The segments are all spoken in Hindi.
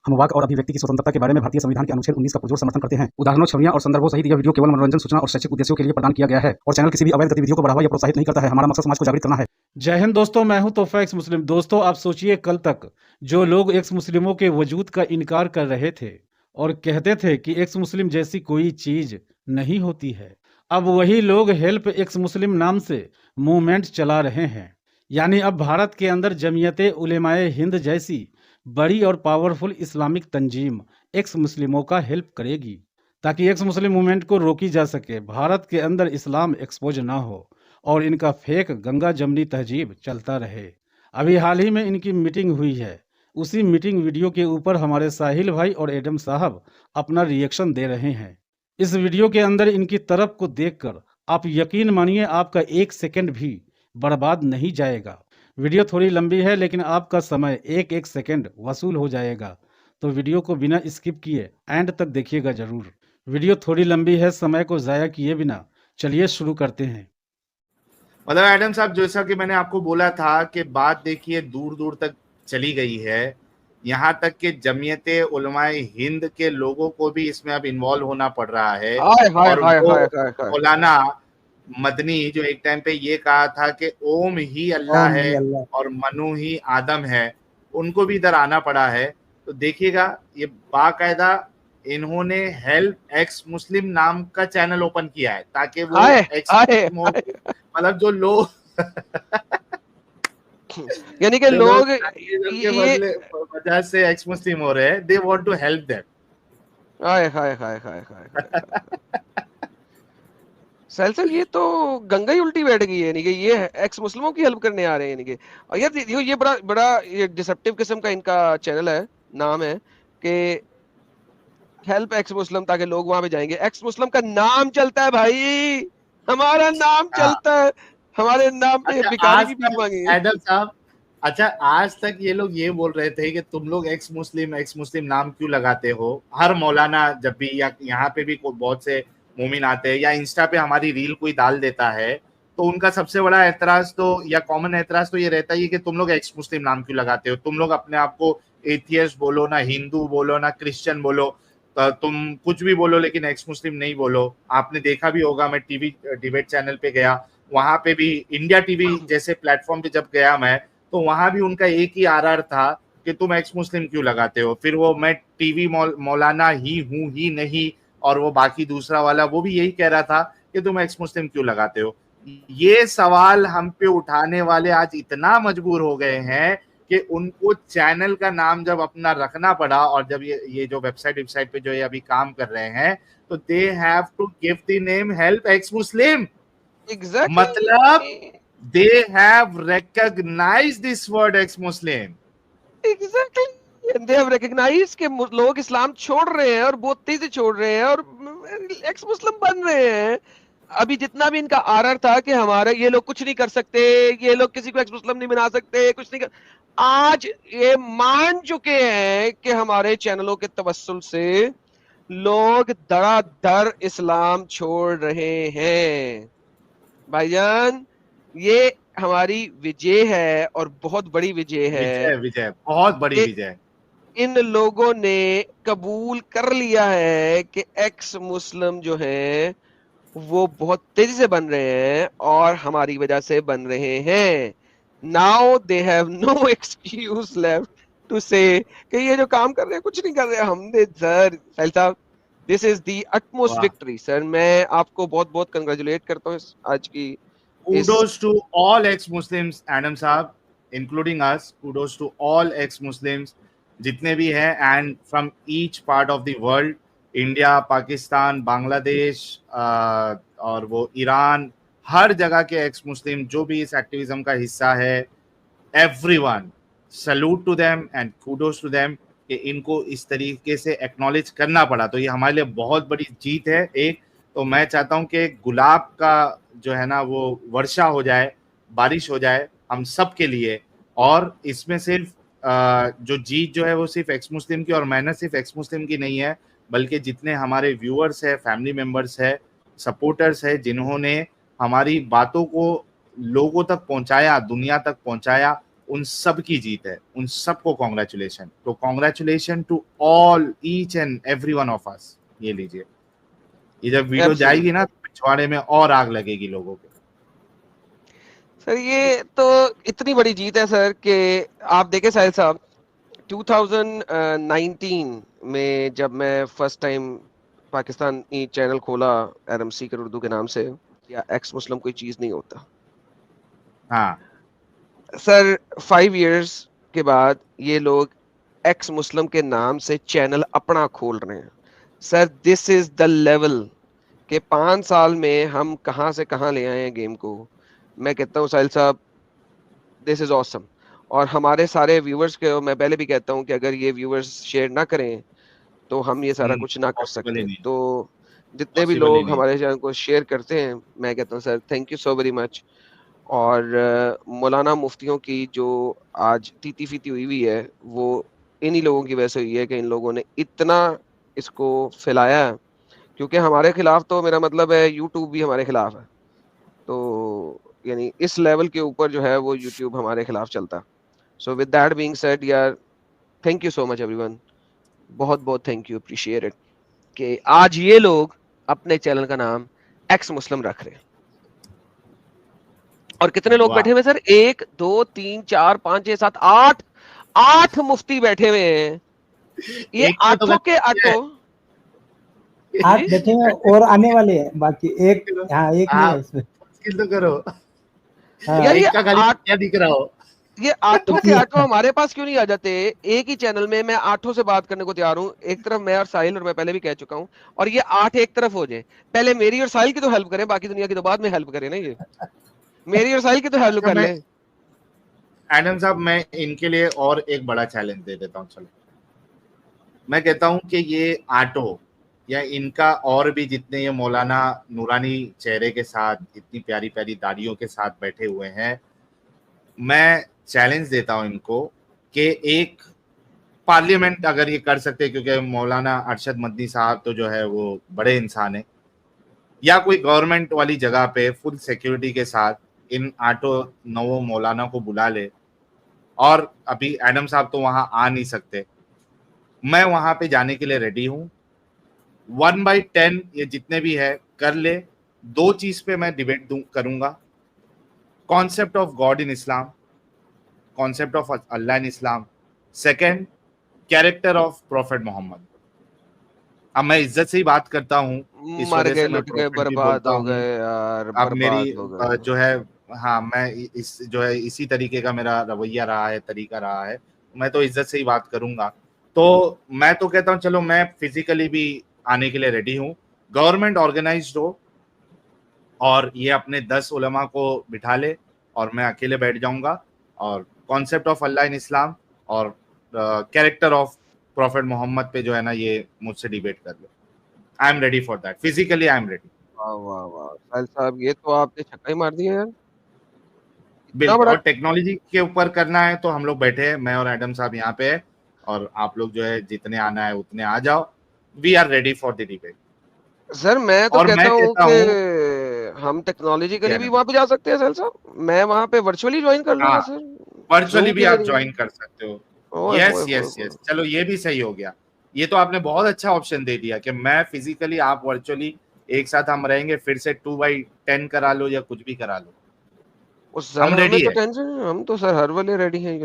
हम वाक और अभिव्यक्ति की स्वतंत्रता के बारे में भारतीय संविधान के अनुच्छेद 19 का पुरजोर समर्थन करते हैं। उदाहरणों, छवियां और संदर्भों सहित यह वीडियो केवल मनोरंजन, सूचना और शैक्षिक उद्देश्यों के लिए प्रदान किया गया है और चैनल किसी भी अवैध गतिविधियों को बढ़ावा या प्रोत्साहित नहीं करता है। हमारा मकसद समाज को जागृत करना है। जय हिंद दोस्तों, मैं हूं तोहफा एक्स मुस्लिम। दोस्तों, आप सोचिए, कल तक जो लोग एक्स मुस्लिमों के वजूद का इनकार कर रहे थे और कहते थे कि एक्स मुस्लिम जैसी कोई चीज नहीं होती है, अब वही लोग हेल्प एक्स मुस्लिम नाम से मूवमेंट चला रहे हैं। यानी अब भारत के अंदर जमीयते उलेमाए हिंद जैसी बड़ी और पावरफुल इस्लामिक तंजीम एक्स मुस्लिमों का हेल्प करेगी ताकि एक्स मुस्लिम मूवमेंट को रोकी जा सके, भारत के अंदर इस्लाम एक्सपोज ना हो और इनका फेक गंगा जमनी तहजीब चलता रहे। अभी हाल ही में इनकी मीटिंग हुई है। उसी मीटिंग वीडियो के ऊपर हमारे साहिल भाई और एडम साहब अपना रिएक्शन दे रहे हैं। इस वीडियो के अंदर इनकी तरफ को देखकर आप यकीन मानिए आपका 1 सेकंड भी बर्बाद नहीं जाएगा। वीडियो थोड़ी लंबी है लेकिन आपका समय एक एक सेकंड वसूल हो जाएगा, तो वीडियो को बिना स्किप किए एंड तक देखिएगा जरूर। वीडियो थोड़ी लंबी है, समय को जाया किए बिना चलिए शुरू करते हैं। मतलब एडम साहब, जैसा कि मैंने आपको बोला था कि बात देखिए दूर दूर तक चली गई है। यहाँ तक कि जमीयते उलमाए हिंद के लोगों को भी इसमें अब इन्वॉल्व होना पड़ रहा है। और वो मौलाना मदनी जो एक टाइम पे ये कहा था कि ओम ही अल्लाह है और मनु ही आदम है, उनको भी इधर आना पड़ा है। तो देखिएगा, ये बाकायदा इन्होंने हेल्प एक्स मुस्लिम नाम का चैनल ओपन किया है ताकि वो मतलब जो लोग यानी कि लोग ये वजह से एक्स मुस्लिम हो रहे हैं, they want to help them. हाय हाय हाय हाय हाय सलसल, ये तो गंगा ही उल्टी बैठ गई है। यानी कि ये एक्स मुस्लिमों की हेल्प करने आ रहे हैं। यानी कि और यार ये बड़ा बड़ा ये डिसेप्टिव किस्म का इनका चैनल है, नाम है कि हेल्प एक्स मुस्लिम, ताकि लोग वहां पे जाएंगे। एक्स मुस्लिम का नाम चलता है भाई, हमारा नाम चलता है, हमारे नाम पे भिखारी की भीख मांगी। एडम साहब, अच्छा, आज तक ये लोग ये बोल रहे थे कि तुम लोग एक्स मुस्लिम नाम क्यों लगाते हो। हर मौलाना जब भी या यहाँ पे भी बहुत से मोमिन आते हैं या इंस्टा पे हमारी रील कोई डाल देता है, तो उनका सबसे बड़ा एतराज तो या कॉमन एतराज तो ये रहता है कि तुम लोग एक्स मुस्लिम नाम क्यों लगाते हो। तुम लोग अपने आप को एथियस्ट बोलो, ना हिंदू बोलो, ना क्रिश्चियन बोलो, तुम कुछ भी बोलो लेकिन एक्स मुस्लिम नहीं बोलो। आपने देखा भी होगा, मैं टीवी डिबेट चैनल पे गया, वहां पे भी इंडिया टीवी जैसे प्लेटफॉर्म पे जब गया मैं, तो वहां भी उनका एक ही आरआर था कि तुम एक्स मुस्लिम क्यों लगाते हो। फिर वो मैं टीवी मौलाना ही हूं ही नहीं, और वो बाकी दूसरा वाला वो भी यही कह रहा था कि तुम एक्स मुस्लिम क्यों लगाते हो। ये सवाल हम पे उठाने वाले आज इतना मजबूर हो गए हैं कि उनको चैनल का नाम जब अपना रखना पड़ा, और जब ये जो वेबसाइट पे जो ये अभी काम कर रहे हैं, तो they have to give the name help ex Muslim. Exactly. मतलब they have recognized this word ex-Muslim. Exactly. And they have recognized कि लोग इस्लाम छोड़ रहे हैं और बहुत तेजी से छोड़ रहे हैं और एक्स मुस्लिम बन रहे हैं। अभी जितना भी इनका आरआर था कि हमारे ये लोग कुछ नहीं कर सकते, ये लोग किसी को एक्स मुस्लिम नहीं बना सकते, कुछ नहीं कर, आज ये मान चुके हैं कि हमारे चैनलों के तवस्सुल से लोग धड़ाधड़ इस्लाम छोड़ रहे हैं। भाईजान, ये हमारी विजय है और बहुत बड़ी विजय है। विजय बहुत बड़ी विजय। इन लोगों ने कबूल कर लिया है कि एक्स मुस्लिम जो है वो बहुत तेजी से बन रहे हैं और हमारी वजह से बन रहे हैं। Now they have no excuse left to say कि ये जो काम कर रहे हैं कुछ नहीं कर रहे। हमने सर साहिल साहब, this is the utmost victory sir. मैं आपको बहुत बहुत कंग्रेचुलेट करता हूँ आज की। Kudos to all ex-Muslims, Adam साहब, including us. Kudos to all ex-Muslims जितने भी हैं, and from each part of the world, India, Pakistan, Bangladesh और वो ईरान, हर जगह के एक्स मुस्लिम जो भी इस एक्टिविज्म का हिस्सा है, everyone, salute to them and kudos to them कि इनको इस तरीके से एक्नॉलेज करना पड़ा। तो ये हमारे लिए बहुत बड़ी जीत है। एक तो मैं चाहता हूं कि गुलाब का जो है ना वो वर्षा हो जाए, बारिश हो जाए हम सब के लिए। और इसमें सिर्फ जो जीत जो है वो सिर्फ एक्स मुस्लिम की और मेहनत सिर्फ एक्स मुस्लिम की नहीं है, बल्कि जितने हमारे व्यूअर्स है, फैमिली मेंबर्स है, सपोर्टर्स है, जिन्होंने हमारी बातों को लोगों तक पहुंचाया, दुनिया तक पहुंचाया, उन सब की जीत है, उन सबको कॉन्ग्रेचुलेशन। तो congratulation to all, each and every one of us. ये लीजिए, ये जब वीडियो जाएगी ना तो पिछवाड़े में और आग लगेगी लोगों के। सर ये तो इतनी बड़ी जीत है सर कि आप देखें साहिल साहब, 2019 में जब मैं फर्स्ट टाइम पाकिस्तानी चैनल खोला एडम सीकर उर्दू के नाम से, या एक्स मुस्लिम कोई चीज नहीं होता हाँ सर। 5 इयर्स के बाद ये लोग एक्स मुस्लिम के नाम से चैनल अपना खोल रहे हैं sir. This is the level के 5 साल में हम कहां से कहां ले आए हैं गेम को। मैं कहता हूं साहिल साहब, दिस इज ऑसम। और हमारे सारे व्यूअर्स के मैं पहले भी कहता हूं कि अगर ये व्यूअर्स शेयर ना करें तो हम ये सारा कुछ ना कर possible ही सकते। नहीं। तो जितने भी Possible ही लोग नहीं। हमारे चैनल को शेयर करते हैं, मैं कहता हूं sir thank you so very much. और मौलाना मुफ्तियों की जो आज तीती फीती हुई है वो इन्हीं लोगों की वजह से हुई है कि इन लोगों ने इतना इसको फैलाया है। क्योंकि हमारे खिलाफ तो मेरा मतलब है यूट्यूब भी हमारे खिलाफ है, तो यानी इस लेवल के ऊपर जो है वो यूट्यूब हमारे खिलाफ चलता है। So with that being said यार, thank you so much everyone, बहुत बहुत थैंक यू, अप्रिशिएट इट कि आज ये लोग अपने चैनल का नाम एक्स मुस्लिम रख रहे हैं। और कितने लोग वाह। बैठे हुए सर? 1 2 3 4 5 6 7 8 8 मुफ्ती बैठे हुए हैं। ये एक का तो आठों के गलत है। आठों 8 बैठे हुए और आने वाले हैं, बाकी एक, हाँ एक नहीं है इसमें। मुश्किल तो करो। हाँ, यार ये एक का खाली आठ क्या दिख रहा हो। ये आठों के आठों हमारे पास क्यों नहीं आ जाते? एक ही चैनल में मैं आठों से बात करने को तैयार हूँ। एक तरफ मैं और साहिल, और मैं पहले भी कह चुका हूँ, और ये 8 एक तरफ हो जाए। पहले मेरी और साहिल की तो हेल्प करें, बाकी दुनिया की तो बाद में हेल्प करें ना। ये मेरी और साहिल की तो हेल्प कर ले। एडम साहब, मैं इनके लिए और एक बड़ा चैलेंज दे देता हूँ। चलो, मैं कहता हूँ कि ये आटो या इनका और भी जितने ये मौलाना नूरानी चेहरे के साथ इतनी प्यारी प्यारी दाढ़ियों के साथ बैठे हुए हैं, मैं चैलेंज देता हूँ इनको कि एक पार्लियामेंट अगर ये कर सकते, क्योंकि मौलाना अरशद मदनी साहब तो जो है वो बड़े इंसान है, या कोई गवर्नमेंट वाली जगह पे फुल सिक्योरिटी के साथ इन आटो नवो मौलाना को बुला ले। और अभी एडम साहब तो वहां आ नहीं सकते, मैं वहां पे जाने के लिए रेडी हूं। 1/10 ये जितने भी है कर ले। 2 चीज पे मैं डिबेट करूंगा, concept of God in Islam, concept of Allah in Islam, second character of prophet Mohammad. अब मैं इज्जत से ही बात करता हूँ, इस मर वजह गए, से मैं लुट गए, प्रॉफिट भी बर्बाद बोलता हो हूँ। गए यार, अब मेरी बर्बाद हो गए। जो है, हाँ, मैं इस जो है इसी तरीके का मेरा रवैया रहा है, तरीका रहा है, मैं तो इज्जत से ही बात करूंगा। तो मैं तो कहता हूँ चलो मैं फिजिकली भी आने के लिए रेडी हूँ, गवर्नमेंट ऑर्गेनाइज्ड हो और ये अपने 10 उलमा को बिठा ले और मैं अकेले बैठ जाऊंगा और कॉन्सेप्ट ऑफ अल्लाह इन इस्लाम और कैरेक्टर ऑफ प्रॉफेट मोहम्मद पे जो है ना ये मुझसे डिबेट कर ले। I am ready for that, physically I am ready. वाह वाह वाह साहिल साहब, ये तो आपने छक्का ही मार दिया यार। इतना बिल्कुल, बड़ा और टेक्नोलॉजी के ऊपर करना है तो हम लोग बैठे हैं, मैं और एडम साहब यहाँ पे है, और आप लोग जो है जितने आना है उतने आ जाओ। We are ready for the debate. Sir, मैं तो और कहता मैं हूँ कहता कि हम टेक्नोलॉजिकली भी वहां पे जा सकते हैं साहिल साहब। मैं वहां पे वर्चुअली ज्वाइन कर लूंगा हाँ, सर, वर्चुअली Zoom भी के आप जरिए। ज्वाइन कर सकते हो। ओए यस होए यस होए यस, चलो ये भी सही हो गया। ये तो आपने बहुत अच्छा ऑप्शन दे दिया कि मैं फिजिकली, आप वर्चुअली, एक साथ हम रहेंगे, फिर से 2/10 करा लो या कुछ भी करा लो, सर हम हमें रेडी तो है। टेंशन, हम तो सर हर वाले रेडी हैं,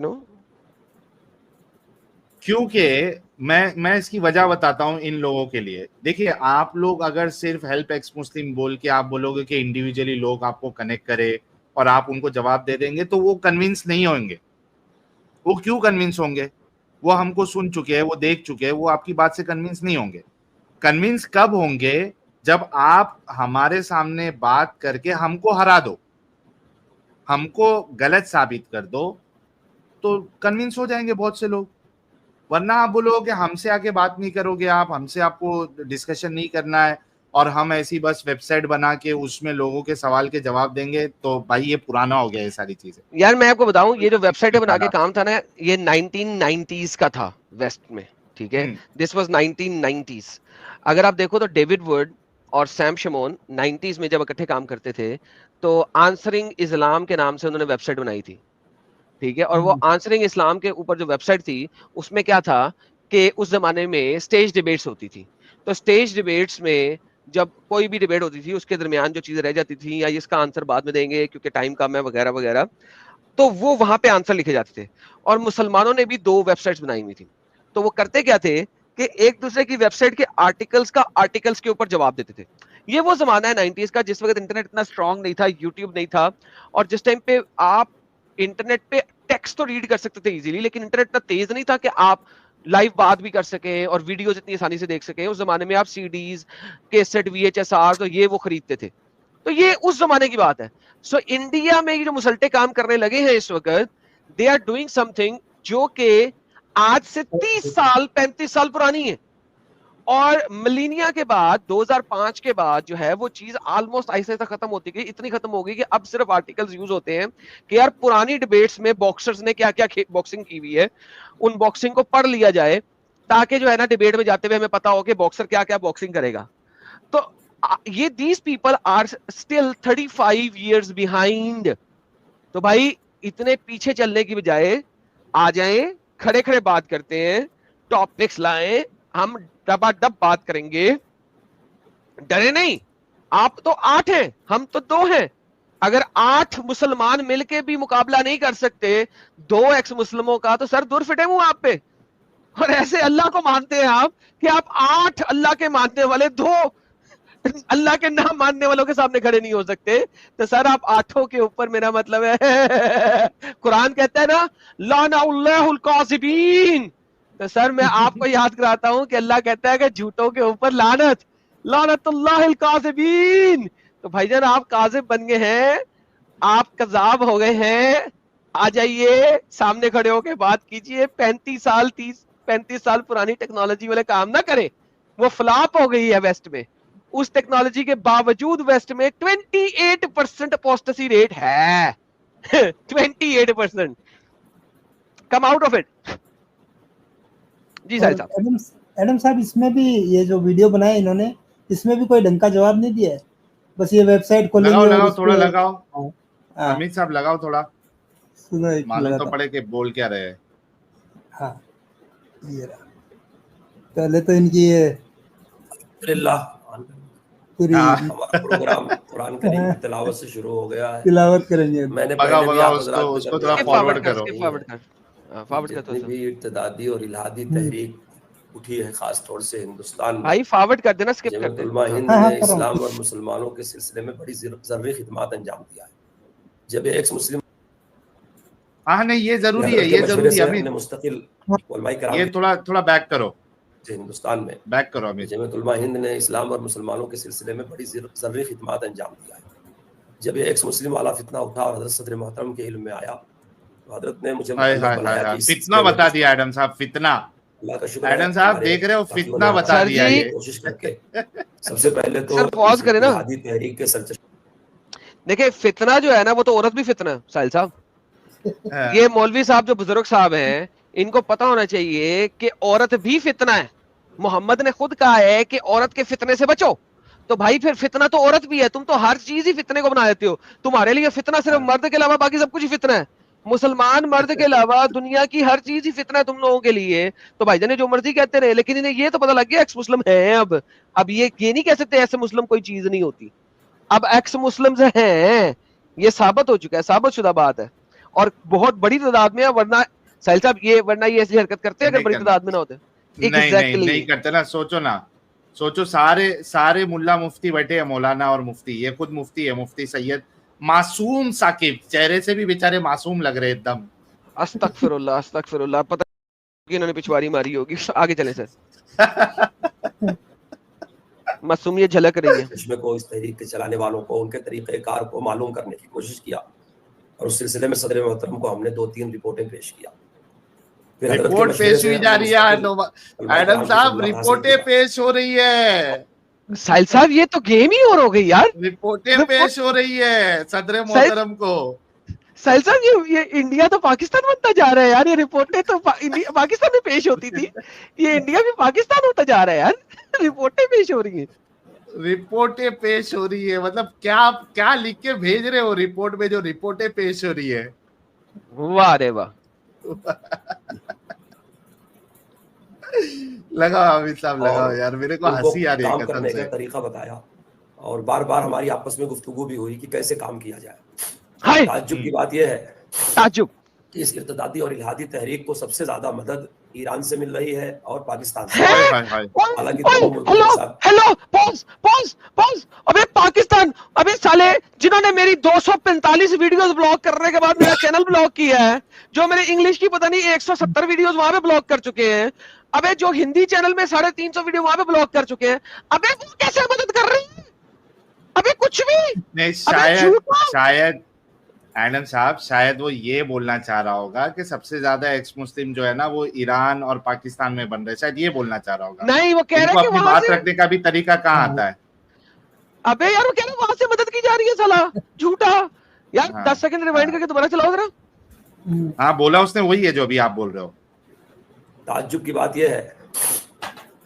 क्योंकि मैं इसकी वजह बताता हूं इन लोगों के लिए। देखिए, आप लोग अगर सिर्फ हेल्प एक्स मुस्लिम बोल के आप बोलोगे कि इंडिविजुअली लोग आपको कनेक्ट करे और आप उनको जवाब दे देंगे, तो वो कन्विंस नहीं होंगे। वो क्यों कन्विंस होंगे? वो हमको सुन चुके हैं, वो देख चुके हैं, वो आपकी बात से कन्विंस नहीं होंगे। कन्विंस कब होंगे? जब आप हमारे सामने बात करके हमको हरा दो, हमको गलत साबित कर दो, तो कन्विंस हो जाएंगे बहुत से लोग। वरना आप बोलोगे हमसे आके बात नहीं करोगे, आप हमसे, आपको डिस्कशन नहीं करना है और हम ऐसी बस वेबसाइट बना के उसमें लोगों के सवाल के जवाब देंगे, तो भाई ये पुराना हो गया ये सारी चीजें। यार मैं आपको बताऊं, ये जो वेबसाइट बना के काम था ना, ये 1990s का था वेस्ट में, ठीक है। This was 1990s। अगर आप देखो तो डेविड वुड और सैम शमोन 90s में जब इकट्ठे काम करते थे, तो आंसरिंग इस्लाम के नाम से उन्होंने वेबसाइट बनाई थी। ठीक है। और वो आंसरिंग इस्लाम के ऊपर जो वेबसाइट थी उसमें क्या था कि उस जमाने में स्टेज डिबेट्स होती थी। तो स्टेज डिबेट्स में जब कोई भी डिबेट होती थी उसके दरमियान जो चीजें रह जाती थी या इसका आंसर बाद में देंगे क्योंकि टाइम कम है वगैरह वगैरह, तो वो वहां पे आंसर लिखे जाते थे। और मुसलमानों ने भी 2 वेबसाइट्स बनाई हुई थी। तो वो करते क्या थे कि एक दूसरे की वेबसाइट के आर्टिकल्स का आर्टिकल्स के ऊपर जवाब देते थे। ये वो जमाना है 90s का जिस वक्त इंटरनेट इतना स्ट्रांग नहीं था, यूट्यूब नहीं था, और जिस टाइम पे आप इंटरनेट पे टेक्स्ट तो रीड कर सकते थे इजीली, लेकिन इंटरनेट इतना तेज नहीं था कि आप लाइव बात भी कर सके और वीडियोस इतनी आसानी से देख सके। उस जमाने में आप सीडीज, कैसेट, VHSR तो ये वो खरीदते थे। तो ये उस जमाने की बात है। सो इंडिया में ये जो मुसल्टे काम करने लगे हैं इस वक्त, दे आर डूइंग समथिंग जो कि आज से 30 साल 35 साल पुरानी है। और मिलीनिया के बाद 2005 के बाद जो है वो चीज ऑलमोस्ट ऐसे ऐसा खत्म होती गई, इतनी खत्म हो गई कि अब सिर्फ आर्टिकल्स यूज होते हैं कि यार पुरानी डिबेट्स में बॉक्सर्स ने क्या क्या बॉक्सिंग की हुई है, उन बॉक्सिंग को पढ़ लिया जाए ताकि जो है ना डिबेट में जाते हुए हमें पता हो कि बॉक्सर क्या क्या बॉक्सिंग करेगा। तो ये these people are still 35 years behind. तो भाई इतने पीछे चलने की बजाय आ जाएं, खड़े खड़े बात करते हैं, टॉपिक्स लाएं, हम डबाडब बात करेंगे, डरे नहीं। आप तो 8 हैं, हम तो 2 हैं। अगर 8 मुसलमान मिलके भी मुकाबला नहीं कर सकते 2 एक्स मुस्लिमों का, तो सर दूर फिटे मुंह आप पे। और ऐसे अल्लाह को मानते हैं आप कि आप 8 अल्लाह के मानने वाले 2 अल्लाह के नाम मानने वालों के सामने खड़े नहीं हो सकते। तो सर आप 8 के ऊपर, मेरा मतलब है कुरान कहता है ना लानउल्लाहुल काज़िबीन। तो सर मैं आपको याद कराता हूं कि अल्लाह कहता है कि झूठों के ऊपर लानत, लानतुल्लाहिल काज़िबीन। तो भाईजान आप काज़िब बन गए हैं, आप कज़ाब हो गए हैं। आ जाइए सामने खड़े होकर बात कीजिए। 35 साल पुरानी टेक्नोलॉजी वाले काम ना करें, वो फ्लॉप हो गई है वेस्ट में। उस टेक्नोलॉजी के बावजूद वेस्ट में 28% अपोस्टेसी रेट है। 28%। Come out of it. जी साहिब साहब। एडम साहब, इसमें भी ये जो वीडियो बनाया इन्होंने, इसमें भी कोई ढंग का जवाब नहीं दिया है। बस ये वेबसाइट खोलेंगे, लगाओ थोड़ा लगाओ। हाँ, अमित साहब लगाओ थोड़ा, सुनो एक मालूम तो लगाता हूं। पड़े कि बोल क्या रहे हैं। हाँ, ये रहा। पहले तो इनकी ये पूरी हमारा प्रोग्राम कुरान करीम की तिलावत से शुरू हो गया है। तिलावत करेंगे। मैंने भगाओ पहले भी भगाओ आप हजरात में उसको कर थोड़ा दिया। फॉरवर्ड करो। फॉरवर्ड कर जितनी भी इर्तिदादी और इल्हादी तहरीक उठी है खास तौर से हिंदुस्तान में, भाई फॉरवर्ड कर देना, स्किप कर जमीयत दे। उलमा हिंद हाँ, ने कर रहा हूं। इस्लाम और मुसलमानों के सिलसिले में बड़ी ज़रूरी खिदमत अंजाम दिया है। जब एक्स मुस्लिम हाँ नहीं ये जरूरी है, ये जरूरी है अमित। मुस्तकिल ये थोड़ा बैक करो, हिंदुस्तान में बैक करो अमित। जमीयत उलमा हिंद ने इस्लाम और मुसलमानों के सिलसिले में बड़ी ज़रूरी खिदमत अंजाम दिया है। जब ये एक्स मुस्लिम वाला फितना उठा और हज़रत सदर मोहतरम के इल्म में आया, तो हज़रत ने मुझे बनाया कि फितना बता दिया एडम साहब, फितना। अल्लाह का शुक्र एडम साहब देख रहे हो, फितना बता दिया ये। कोशिश करके सबसे पहले तो सर पॉज करें ना। इल्हादी तहरीक के सरचश्मे देखिए फितना जो है ना वो तो औरत भी फितना है साहिल साहब। ये मौलवी साहब जो बुजुर्ग साहब हैं, इनको पता होना चाहिए कि औरत भी फितना है। मोहम्मद ने खुद कहा है कि औरत के फितने से बचो। तो भाई फिर फितना तो औरत भी है। तुम तो हर चीज ही फितने को बना देते हो। तुम्हारे लिए फितना सिर्फ मर्द के अलावा बाकी सब कुछ ही फितना है। मुसलमान मर्द के अलावा दुनिया की हर चीज ही फितना है तुम लोगों के लिए। तो भाईजान जो मर्जी कहते रहे, लेकिन इन्हें ये तो पता लग गया एक्स मुस्लिम है। अब ये नहीं कह सकते ऐसे मुस्लिम कोई चीज नहीं होती। अब एक्स मुस्लिम हैं, ये साबित हो चुका है, साबित शुदा बात है। और बहुत बड़ी तादाद में, वरना साहिल साहब ये ऐसी हरकत करते हैं अगर बड़ी तादाद में ना होते। नहीं करते ना। सोचो सारे मुल्ला मुफ्ती बैठे हैं, मौलाना और मुफ्ती, ये खुद मुफ्ती है, मुफ्ती सैयद मासूम साकिब, चेहरे से भी बेचारे मासूम लग रहे एकदम। अस्तगफिरुल्लाह। पता कि इन्होंने पिछवाड़ी मारी होगी। आगे चले सर। मासूमियत झलक रही है। चश्मे को, इस तहरीक के चलाने वालों को, उनके तरीक़ेकार को मालूम करने की कोशिश किया और उस सिलसिले में सदर मोहतरम को हमने 2-3 रिपोर्टें पेश किया। रिपोर्ट पेश हुई जा रही है एडम साहब, रिपोर्टें पेश हो रही है। साहिल साहब ये तो गेम ही और हो गई यार। रिपोर्टें पेश हो रही है सदर मोहतरम को। साहिल साहब ये इंडिया तो पाकिस्तान बनता जा रहा है यार। ये रिपोर्टें तो पाकिस्तान में पेश होती थी, ये इंडिया भी पाकिस्तान होता जा रहा है यार। रिपोर्टें पेश हो रही है। रिपोर्टें पेश हो रही है मतलब क्या लिख के भेज रहे हो रिपोर्ट में, जो रिपोर्टें पेश हो रही है। वाह रे वाह। लगाओ अमित साहब, लगाओ यार, मेरे को उनको हंसी आ रही है काम कसम करने का से। तरीका बताया और बार बार हमारी आपस में गुफ्तगू भी हुई कि कैसे काम किया जाए। हाय ताज्जुब की बात यह है ताजुब। कि इस इर्तदादी और इल्हादी तहरीक को सबसे ज्यादा मदद ईरान से मिल रही है और पाकिस्तान से। हाय हाय हाय। हालांकि दोनों मुल्कों के हेलो साथ हेलो पॉज पॉज पॉज। अबे पाकिस्तान, अबे साले जिन्होंने मेरी 245 वीडियोस ब्लॉक करने के बाद मेरा चैनल ब्लॉक किया है, जो मेरे इंग्लिश की पता नहीं 170 वीडियोस वहां पे ब्लॉक कर चुके हैं, अबे जो हिंदी चैनल में 350 वीडियो वहां पे ब्लॉक कर चुके हैं, अबे वो कैसे मदद कर रहे हैं? अबे कुछ भी नहीं, अबे झूठा। शायद एडम साहब, शायद वो ये बोलना चाह रहा होगा कि सबसे ज्यादा एक्स मुस्लिम जो है ना वो ईरान और पाकिस्तान में बन रहे, शायद ये बोलना चाह रहा होगा। नहीं, वो कह रहे इनको हैं कि अपनी वहां बात से, रखने का भी तरीका कहाँ आता है? अबे यार वो कह रहे हैं वहां से मदद की जा रही है साला झूठा। यार हाँ, 10 सेकंड रिवाइंड करके दोबारा चलाओ जरा। हाँ बोला उसने, वही है जो अभी आप बोल रहे हो। ताज्जुब की बात यह है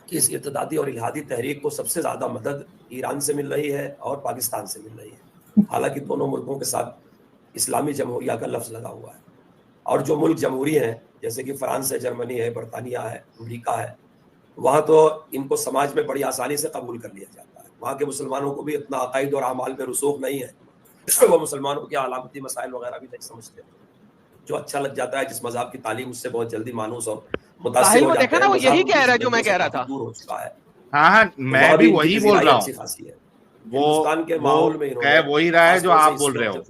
कि इस इर्तदादी और इल्हादी तहरीक को सबसे ज्यादा मदद ईरान से मिल रही है और पाकिस्तान से मिल रही है। हालांकि दोनों मुल्कों के साथ इस्लामी जमहूरिया का लफ्ज लगा हुआ है और जो मुल्क जमहूरी हैं जैसे कि फ्रांस है, जर्मनी है, बरतानिया है, अमेरिका है, वहाँ तो इनको समाज में बड़ी आसानी से कबूल कर लिया जाता है। वहाँ के मुसलमानों को भी इतना अकायद और अमाल में रसूख नहीं है, वो मुसलमानों के अलामती मसाइल वगैरह भी नहीं समझते। जो अच्छा लग जाता है, जिस मज़हब की तालीम उससे बहुत जल्दी मानूस और मुतासिर हो जाते हैं, वो यही कह रहा है जो मैं कह रहा था। दूर हो चुका है। हाँ हाँ, मैं भी वही बोल रहा हूँ। हिंदुस्तान के माहौल में कह वही रहा है जो आप बोल रहे हो,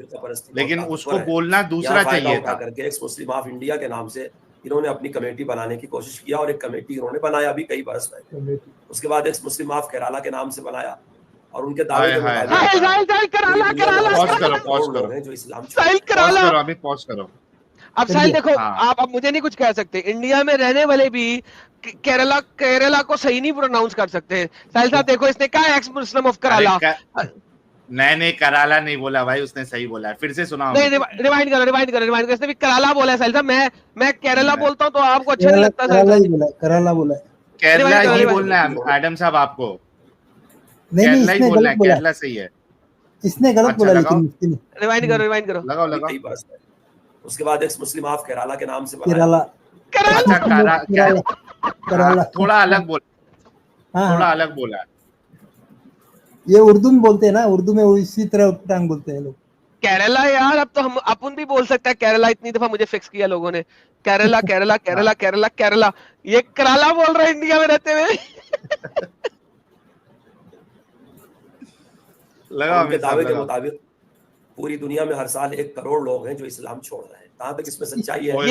लेकिन उसको बोलना दूसरा चाहिए था। करके एक्स मुस्लिम ऑफ इंडिया के नाम से इन्होंने अपनी कमेटी बनाने की कोशिश किया और एक कमेटी इन्होंने बनाया भी कई बरस पहले। उसके बाद एक्स मुस्लिम ऑफ केरला के नाम से बनाया और उनके दावे के मुताबिक जो इस्लाम पॉज करो। अब साहिल देखो, आप अब मुझे नहीं कुछ कह सकते, इंडिया में रहने वाले भी केरला को सही नहीं प्रोनाउंस कर सकते। साहिल साहब देखो, इसने कहा एक्स मुस्लिम ऑफ केरला। नहीं कराला नहीं बोला भाई, उसने सही बोला है। फिर से सुनाओ। नहीं, रिवाइंड करो। इसने भी कराला बोला है साहिल साहब। मैं केरला बोलता हूँ तो आपको अच्छा नहीं लगता? केरला ही बोला, केरला बोला, केरला ही बोलना है एडम साहब आपको। नहीं केरला ही बोलना है, केरला सही है। इसने गलत बोला, लेकिन रिवाइंड करो। लगाओ। उसके बाद एक्स मुस्लिम ऑफ केरला के नाम से केरला थोड़ा अलग बोला है। ये उर्दू में बोलते हैं ना, उर्दू में वो इसी तरह टांग बोलते हैं लोग। केरला यार, अब तो हम अपन भी बोल सकते हैं केरला। इतनी दफा मुझे फिक्स किया लोगों ने, केरला केरला केरला केरला केरला। ये कराला बोल रहे हैं इंडिया में रहते हुए। उनके दावे के मुताबिक पूरी दुनिया में हर साल 1 करोड़ लोग हैं जो इस्लाम छोड़ रहे हैं। कहाँ तक इसमें सच्चाई है? और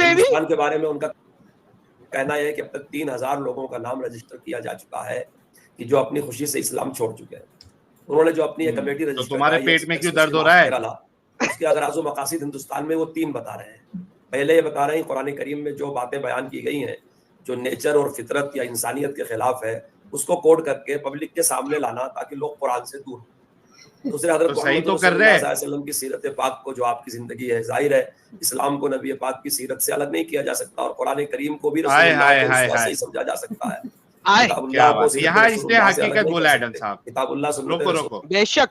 हिंदुस्तान के बारे में उनका कहना है कि अब तक 3000 लोगों का नाम रजिस्टर किया जा चुका है कि जो अपनी खुशी से इस्लाम छोड़ चुके हैं। उन्होंने जो अपनी एक कमेटी रजिस्टर, तो तुम्हारे पेट में क्यों दर्द हो रहा है? उसके अगराज़ व मकासिद हिंदुस्तान में वो 3 बता रहे हैं। पहले ये बता रहे हैं कुरान करीम में जो बातें बयान की गई हैं जो नेचर और फितरत या इंसानियत के खिलाफ है, उसको कोड करके पब्लिक के सामने लाना ताकि लोग कुरान से दूर। दूसरे हज़रत सही तो कर रहे हैं। वसल्लम की सीरत पाक को, जो आपकी जिंदगी है, जाहिर है इस्लाम को नबी पाक की सीरत से अलग नहीं किया जा सकता और कुरान करीम को भी रसूलुल्लाह से समझा जा सकता है। यहाँ इसने हकीकत बोला है एडम साहब, रोको बेशक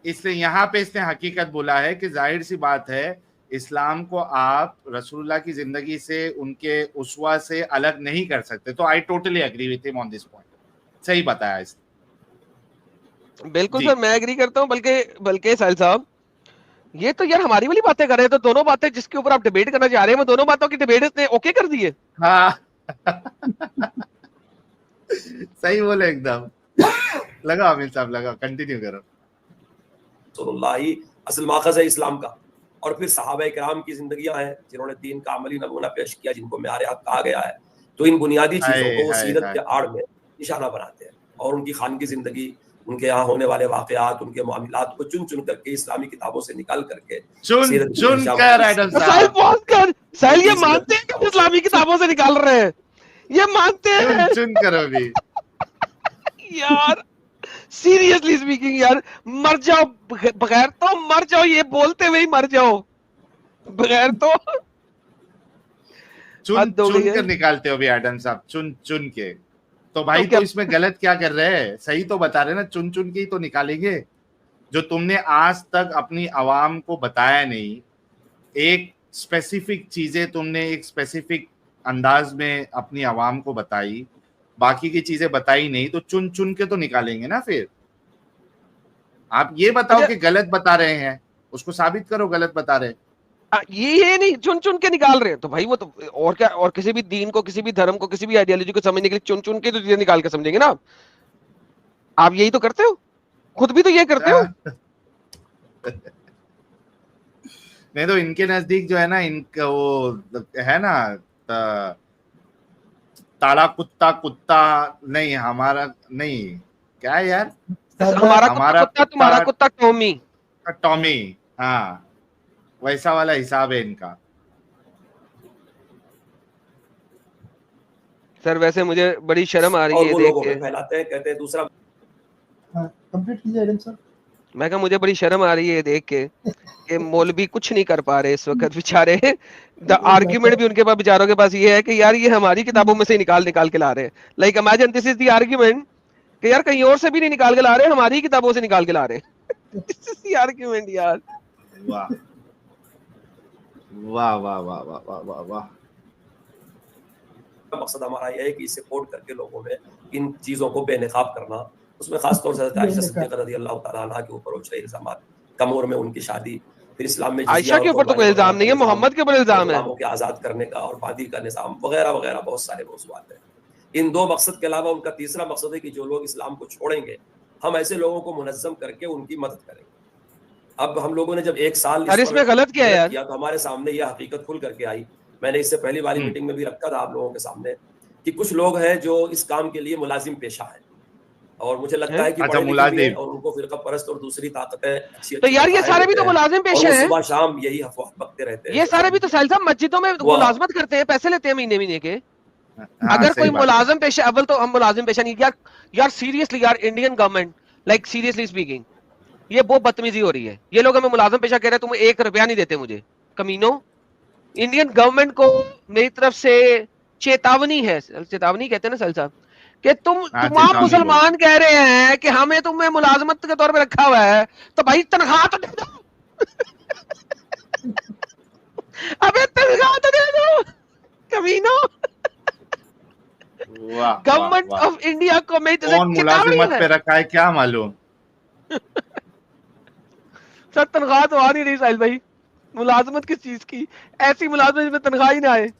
इसलिए यहाँ पे इसने हकीकत बोला है कि जाहिर सी बात है इस्लाम को आप रसूलुल्लाह की जिंदगी से, उनके उस्वा से अलग नहीं कर सकते। तो I totally agree with him on this point. सही बताया इसने। बिल्कुल सर, मैं एग्री करता हूँ। बल्कि साहिल साहब, ये तो यार हमारी वाली बातें कर रहे हैं। तो दोनों बातें जिसके ऊपर आप डिबेट करना चाह रहे हैं, वो दोनों बातों की डिबेट इसने ओके कर दी है। हाँ सही बोले एकदम। लगा अमीर साहब, लगा, कंटिन्यू करो। असल माखज़ है इस्लाम का। और फिर सहाबा किराम की जिंदगियां हैं जिन्होंने दीन का अमली नमूना पेश किया, जिनको मेआर हक कहा गया है। तो इन बुनियादी चीजों को वो सीरत के आड़ में निशाना बनाते हैं और उनकी खानगी जिंदगी, उनके यहाँ होने वाले वाकयात, उनके मामलात को चुन चुन करके इस्लामी किताबों से निकाल करके साहिल ये मानते हैं कि इस्लामी किताबों से निकाल रहे हैं, ये मानते हैं। चुन करो भी यार सीरियसली स्पीकिंग, यार मर जाओ बगैर तो मर जाओ, ये बोलते हुए ही मर जाओ बगैर तो। चुन कर निकालते हो भी एडम साहब, चुन के। तो भाई तो इसमें गलत क्या कर रहे हैं? सही तो बता रहे ना, चुन के ही तो निकालेंगे। जो तुमने आज तक अपनी आवाम को बताया नहीं, एक स्पेसिफिक चीजें तुमने एक स्पेसिफिक अंदाज में अपनी आवाम को बताई, बाकी की चीजें बताई नहीं, तो चुन चुन के तो निकालेंगे ना। फिर आप ये बताओ कि गलत बता रहे हैं, उसको साबित करो गलत बता रहे हैं। ये नहीं चुन चुन के निकाल रहे हैं तो भाई वो तो और क्या, और किसी भी दीन को, किसी भी धर्म को, किसी भी आइडियोलॉजी को समझने के लिए चुन चुन के तो चीजें निकाल के समझेंगे ना। आप यही तो करते हो, खुद भी तो ये करते हो। नहीं तो इनके नजदीक जो है ना, इनका वो है ना, ताला कुत्ता कुत्ता नहीं, हमारा नहीं, क्या है यार, हमारा कुत्ता तुम्हारा कुत्ता टॉमी। टॉमी, हाँ, वैसा वाला हिसाब है इनका। सर वैसे मुझे बड़ी शर्म आ रही है देख के। फैलाते हैं, कहते हैं दूसरा। कंप्लीट कीजिए एडम सर। मैं कहा मुझे बड़ी शर्म आ रही है देख के कि मौलवी कुछ नहीं कर पा रहे इस वक्त बेचारे। द आर्ग्यूमेंट भी उनके पास, बेचारों के पास ये है कि यार ये हमारी किताबों में से निकाल के ला रहे हैं। Like imagine this is the argument कि यार कहीं और से भी नहीं निकाल के ला रहे, हमारी किताबों से निकाल के ला रहे। दिस इज द आर्ग्यूमेंट यार। वाह वाह वाह वाह वाह वाह वाह वाह। मकसद हमारा यह है कि सपोर्ट करके लोगों में इन चीजों को बेनकाब करना, उसमें खासतौर से आयशा सिद्दीक़ा रज़ियल्लाहु तआला अन्हा के ऊपर उछले इल्जामात, कम उम्र में उनकी शादी, फिर इस्लाम में आयशा के ऊपर तो कोई इल्जाम नहीं है, मोहम्मद के ऊपर इल्जाम है, के आजाद करने का और बादी का निजाम वगैरह वगैरह बहुत सारे मौज़ूआत हैं। इन दो मकसद के अलावा उनका तीसरा मकसद है कि जो लोग इस्लाम को छोड़ेंगे, हम ऐसे लोगों को मुनज़्ज़म करके उनकी मदद करेंगे। अब हम लोगों ने जब एक साल इसमें गलत किया यार, तो हमारे सामने यह हकीकत खुल करके आई। मैंने इससे पहली वाली मीटिंग में भी रखा था आप लोगों के सामने कि कुछ लोग हैं जो इस काम के लिए मुलाजिम पेशा है, और मुझे लगता है कि अच्छा, मुलाजिम और उनको फिरका परस्त और दूसरी ताकतें अच्छी तो यार ये सारे भी तो मुलाजिम पेशे हैं, सुबह शाम यही अफवाह बकते रहते हैं। ये सारे भी तो साहिल साहब मस्जिदों में मुलाजमत करते हैं, पैसे लेते हैं महीने महीने के। अगर कोई मुलाजिम पेशा, अव्वल तो हम मुलाजिम पेशा नहीं यार सीरियसली यार, Indian government like seriously speaking ये बहुत बदतमीजी हो रही है। ये लोग हमें मुलाजिम पेशा कह रहे हैं, तुम 1 रुपया नहीं देते मुझे, कमीनो। इंडियन गवर्नमेंट को मेरी तरफ से चेतावनी है, चेतावनी कहते हैं ना साहिल साहब, कि तमाम मुसलमान कह रहे हैं कि हमें तुम्हें मुलाजमत के तौर पे रखा हुआ है, तो भाई तनख्वाह तो दे दो। अबे तनख्वाह तो दे दो कमीनो। गवर्नमेंट ऑफ इंडिया को मैं कौन मुलाजिमत पे रखा है क्या मालूम। सर तनख्वाह तो आ नहीं रही साहिल भाई, मुलाजमत किस चीज की, ऐसी मुलाजमत जिसमें तनख्वाह ही ना आए।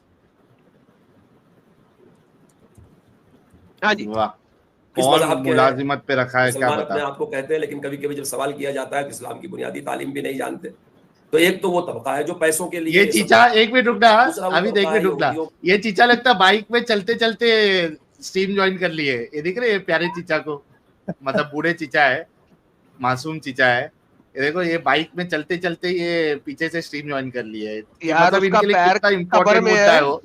हाँ जी, कौन मुलाजिमत पे रखा है क्या बता। आपको कहते हैं, लेकिन कभी कभी जब सवाल किया जाता है कि इस्लाम की बुनियादी तालीम भी नहीं जानते, तो एक तो वो तबका है जो पैसों के लिए, ये चीचा एक मिनट रुकना, अभी देख मिनट रुकना, ये चीचा लगता है बाइक में चलते चलते स्ट्रीम ज्वाइन कर लिए। ये दिख रहे प्यारे चीचा को, मतलब बूढ़े चीचा है, मासूम चीचा है, ये देखो ये बाइक में चलते चलते ये पीछे से स्ट्रीम ज्वाइन कर लिए। मतलब इनके लिए कितना इंपॉर्टेंट मुद्दा है वो।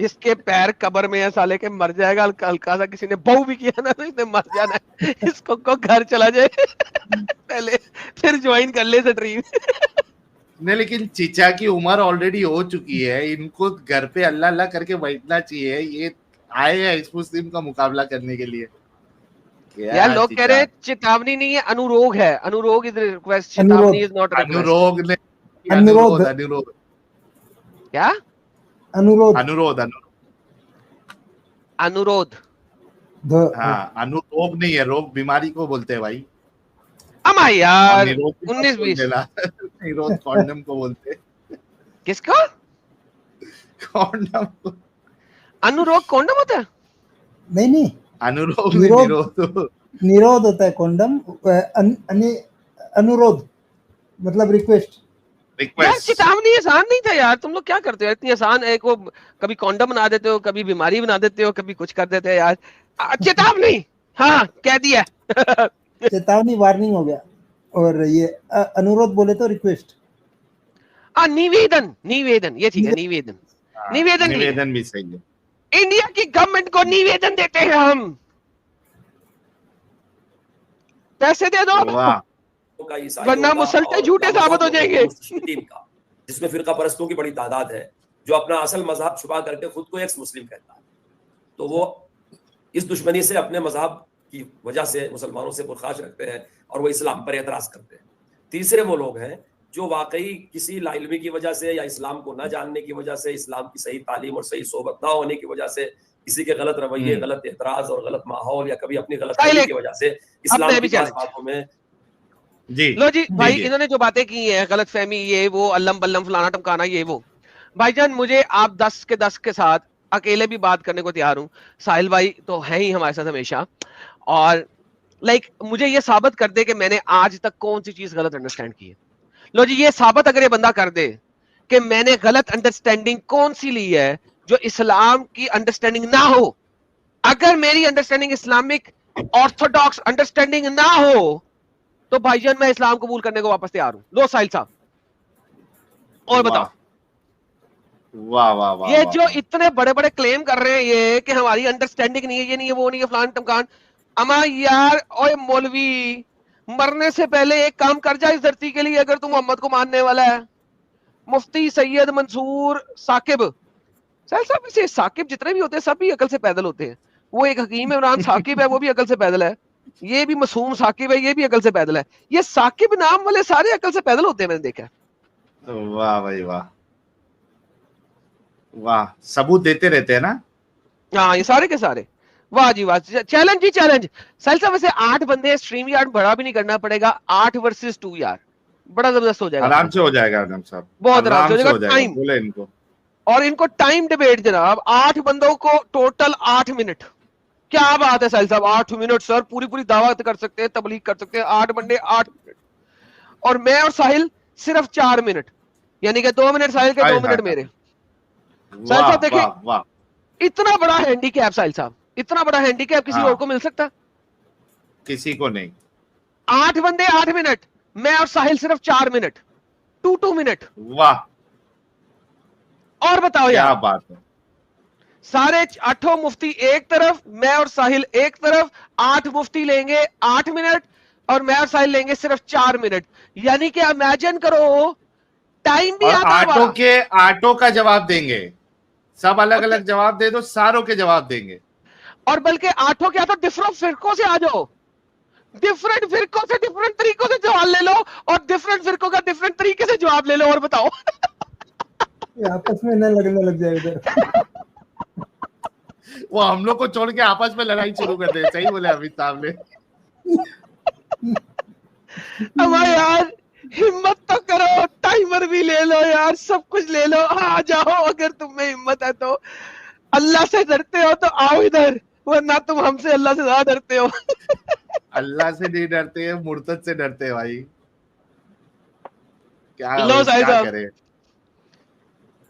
इसके पैर कब्र में है साले के, मर जाएगा हल्का सा किसी ने बहु भी किया ना तो इसने मर जाना है। इसको को घर चला जाए पहले, फिर ज्वाइन कर ले स्ट्रीम। नहीं लेकिन चीचा की उम्र ऑलरेडी हो चुकी है, इनको घर पे अल्लाह अल्लाह करके बैठना चाहिए। ये आए हैं इस मुस्लिम का मुकाबला करने के लिए। यार लोग कह रहे हैं चेतावनी नहीं है, अनुरोग है। अनुरोग इज रिक्वेस्ट, चेतावनी इज नॉट रिक्वेस्ट। अनुरोग ने अनुरोध क्या, अनुरोध अनुरोध अनुरोध, हाँ अनुरोग नहीं है, रोग बीमारी को बोलते हैं भाई। अमा यार 19-20 निरोध कॉन्डम को बोलते हैं। किसको? कॉन्डम को। अनुरोग कॉन्डम होता है? नहीं अनुरोग निरोध होता है कॉन्डम। अनुरोध मतलब रिक्वेस्ट। यार चेतावनी आसान नहीं था यार, तुम लोग क्या करते हो इतनी आसान है, को कभी कॉन्डम बना देते हो, कभी बीमारी बना देते हो, कभी कुछ कर देते हो यार। चेतावनी, हाँ कह दिया। चेतावनी वार्निंग हो गया, और ये अनुरोध बोले तो रिक्वेस्ट। निवेदन, निवेदन ये ठीक है, निवेदन, निवेदन भी सही है। इंडिया की गवर्नमेंट को निवेदन देते हैं हम, पैसे दे दो वरना मुसलटे झूठे साबित हो जाएंगे। जिसमें फिरका परस्तों की बड़ी तादाद है जो अपना असल मजहब छुपा करके खुद को एक्स मुस्लिम कहता है, तो वो इस दुश्मनी से अपने मजहब की वजह से मुसलमानों से पुरखाश रखते हैं और वो इस्लाम पर एतराज करते हैं। तीसरे वो लोग हैं जो वाकई किसी लाइल्मी की वजह से या इस्लाम को न जानने की वजह से, इस्लाम की सही तालीम और सही सोबत ना होने की वजह से, किसी के गलत रवैये, गलत एतराज और गलत माहौल या कभी अपनी गलत फहमी की वजह से इस्लाम की खास बातों में जी लो जी भाई, इन्होंने जो बातें की हैं, गलत फहमी, ये वो, अल्लम बल्लम फलाना टमकाना, ये वो, भाईजान मुझे आप 10 के साथ अकेले भी बात करने को तैयार हूँ। साहिल भाई तो है ही हमारे साथ हमेशा, और लाइक मुझे ये साबित कर दे कि मैंने आज तक कौन सी चीज गलत अंडरस्टैंड की है। लो जी, ये साबित अगर ये बंदा कर दे कि मैंने गलत अंडरस्टैंडिंग कौन सी ली है जो इस्लाम की अंडरस्टैंडिंग ना हो, अगर मेरी अंडरस्टैंडिंग इस्लामिक ऑर्थोडॉक्स अंडरस्टैंडिंग ना हो तो भाईजान मैं इस्लाम कबूल करने को वापस तैयार हूं। लो साहिल साहब, और बताओ। वाह वाह वाह, ये वाह, जो इतने बड़े बड़े क्लेम कर रहे हैं ये कि हमारी अंडरस्टैंडिंग नहीं है, ये नहीं है, वो नहीं है, फलान टमकान, अमा यार, ओए मौलवी, मरने से पहले एक काम कर जा इस धरती के लिए, अगर तू मोहम्मद को मानने वाला है। मुफ्ती सैयद मंसूर साकिब, साहब वैसे साकिब जितने भी होते हैं सब भी अकल से पैदल होते हैं। वो एक हकीम इमरान साकिब है, वो भी अकल से पैदल है। ये भी मासूम साकिब है, ये भी अकल से पैदल है। ये साकिब नाम वाले सारे अकल से पैदल होते हैं, मैंने देखा। वाह भाई वाह वाह, सबूत देते रहते हैं ना। हाँ, ये सारे के सारे, वाह जी वाह। चैलेंज जी चैलेंज। साहिल साहब वैसे 8 बंदे, स्ट्रीम यार्ड बड़ा भी नहीं करना पड़ेगा, 8 वर्सेस 2 यार, बड़ा जबरदस्त हो जाएगा। आराम से हो जाएगा आदम साहब, बहुत आराम से हो जाएगा। टाइम बोले इनको, और इनको टाइम डिबेट जनाब, 8 बंदों को टोटल 8 मिनट। क्या बात है साहिल साहब, 8 मिनट सर, पूरी पूरी दावत कर सकते हैं, तबलीग कर सकते हैं। 8 बंदे 8 मिनट, और मैं और साहिल सिर्फ 4 मिनट, यानी कि 2 मिनट साहिल के, 2 मिनट मेरे। साहिल साहब देखिए, वाह, इतना बड़ा हैंडीकैप साहिल साहब, इतना बड़ा हैंडीकैप किसी और को मिल सकता? किसी को नहीं। 8 बंदे 8 मिनट, मैं और साहिल सिर्फ 4 मिनट, 2 मिनट। वाह, और बताओ क्या यार, बात है। सारे 8 मुफ्ती एक तरफ, मैं और साहिल एक तरफ, 8 मुफ्ती लेंगे 8 मिनट, और मैं और साहिल लेंगे सिर्फ 4 मिनट। यानी कि इमेजिन करो, टाइम भी आता है। आटो का जवाब देंगे, सब अलग अलग जवाब दे दो, सारों के जवाब देंगे। और बल्कि 8 क्या, तो डिफरेंट फिरकों से आ जाओ, डिफरेंट फिरकों से डिफरेंट तरीकों से जवाब ले लो, और डिफरेंट फिरकों का डिफरेंट तरीके से जवाब ले लो, और बताओ। आपस में न लगने लग जाए इधर। वो हम लोग को छोड़ के आपस में लड़ाई शुरू कर दे। सही बोले अमित साहब ने। अब यार हिम्मत तो करो, टाइमर भी ले लो यार, सब कुछ ले लो, आ जाओ अगर तुम में हिम्मत है तो। अल्लाह से डरते हो तो आओ इधर, वरना तुम हमसे अल्लाह से ज्यादा डरते हो। अल्लाह से नहीं डरते हैं, मुर्तद से डरते हैं भाई। क्या करें।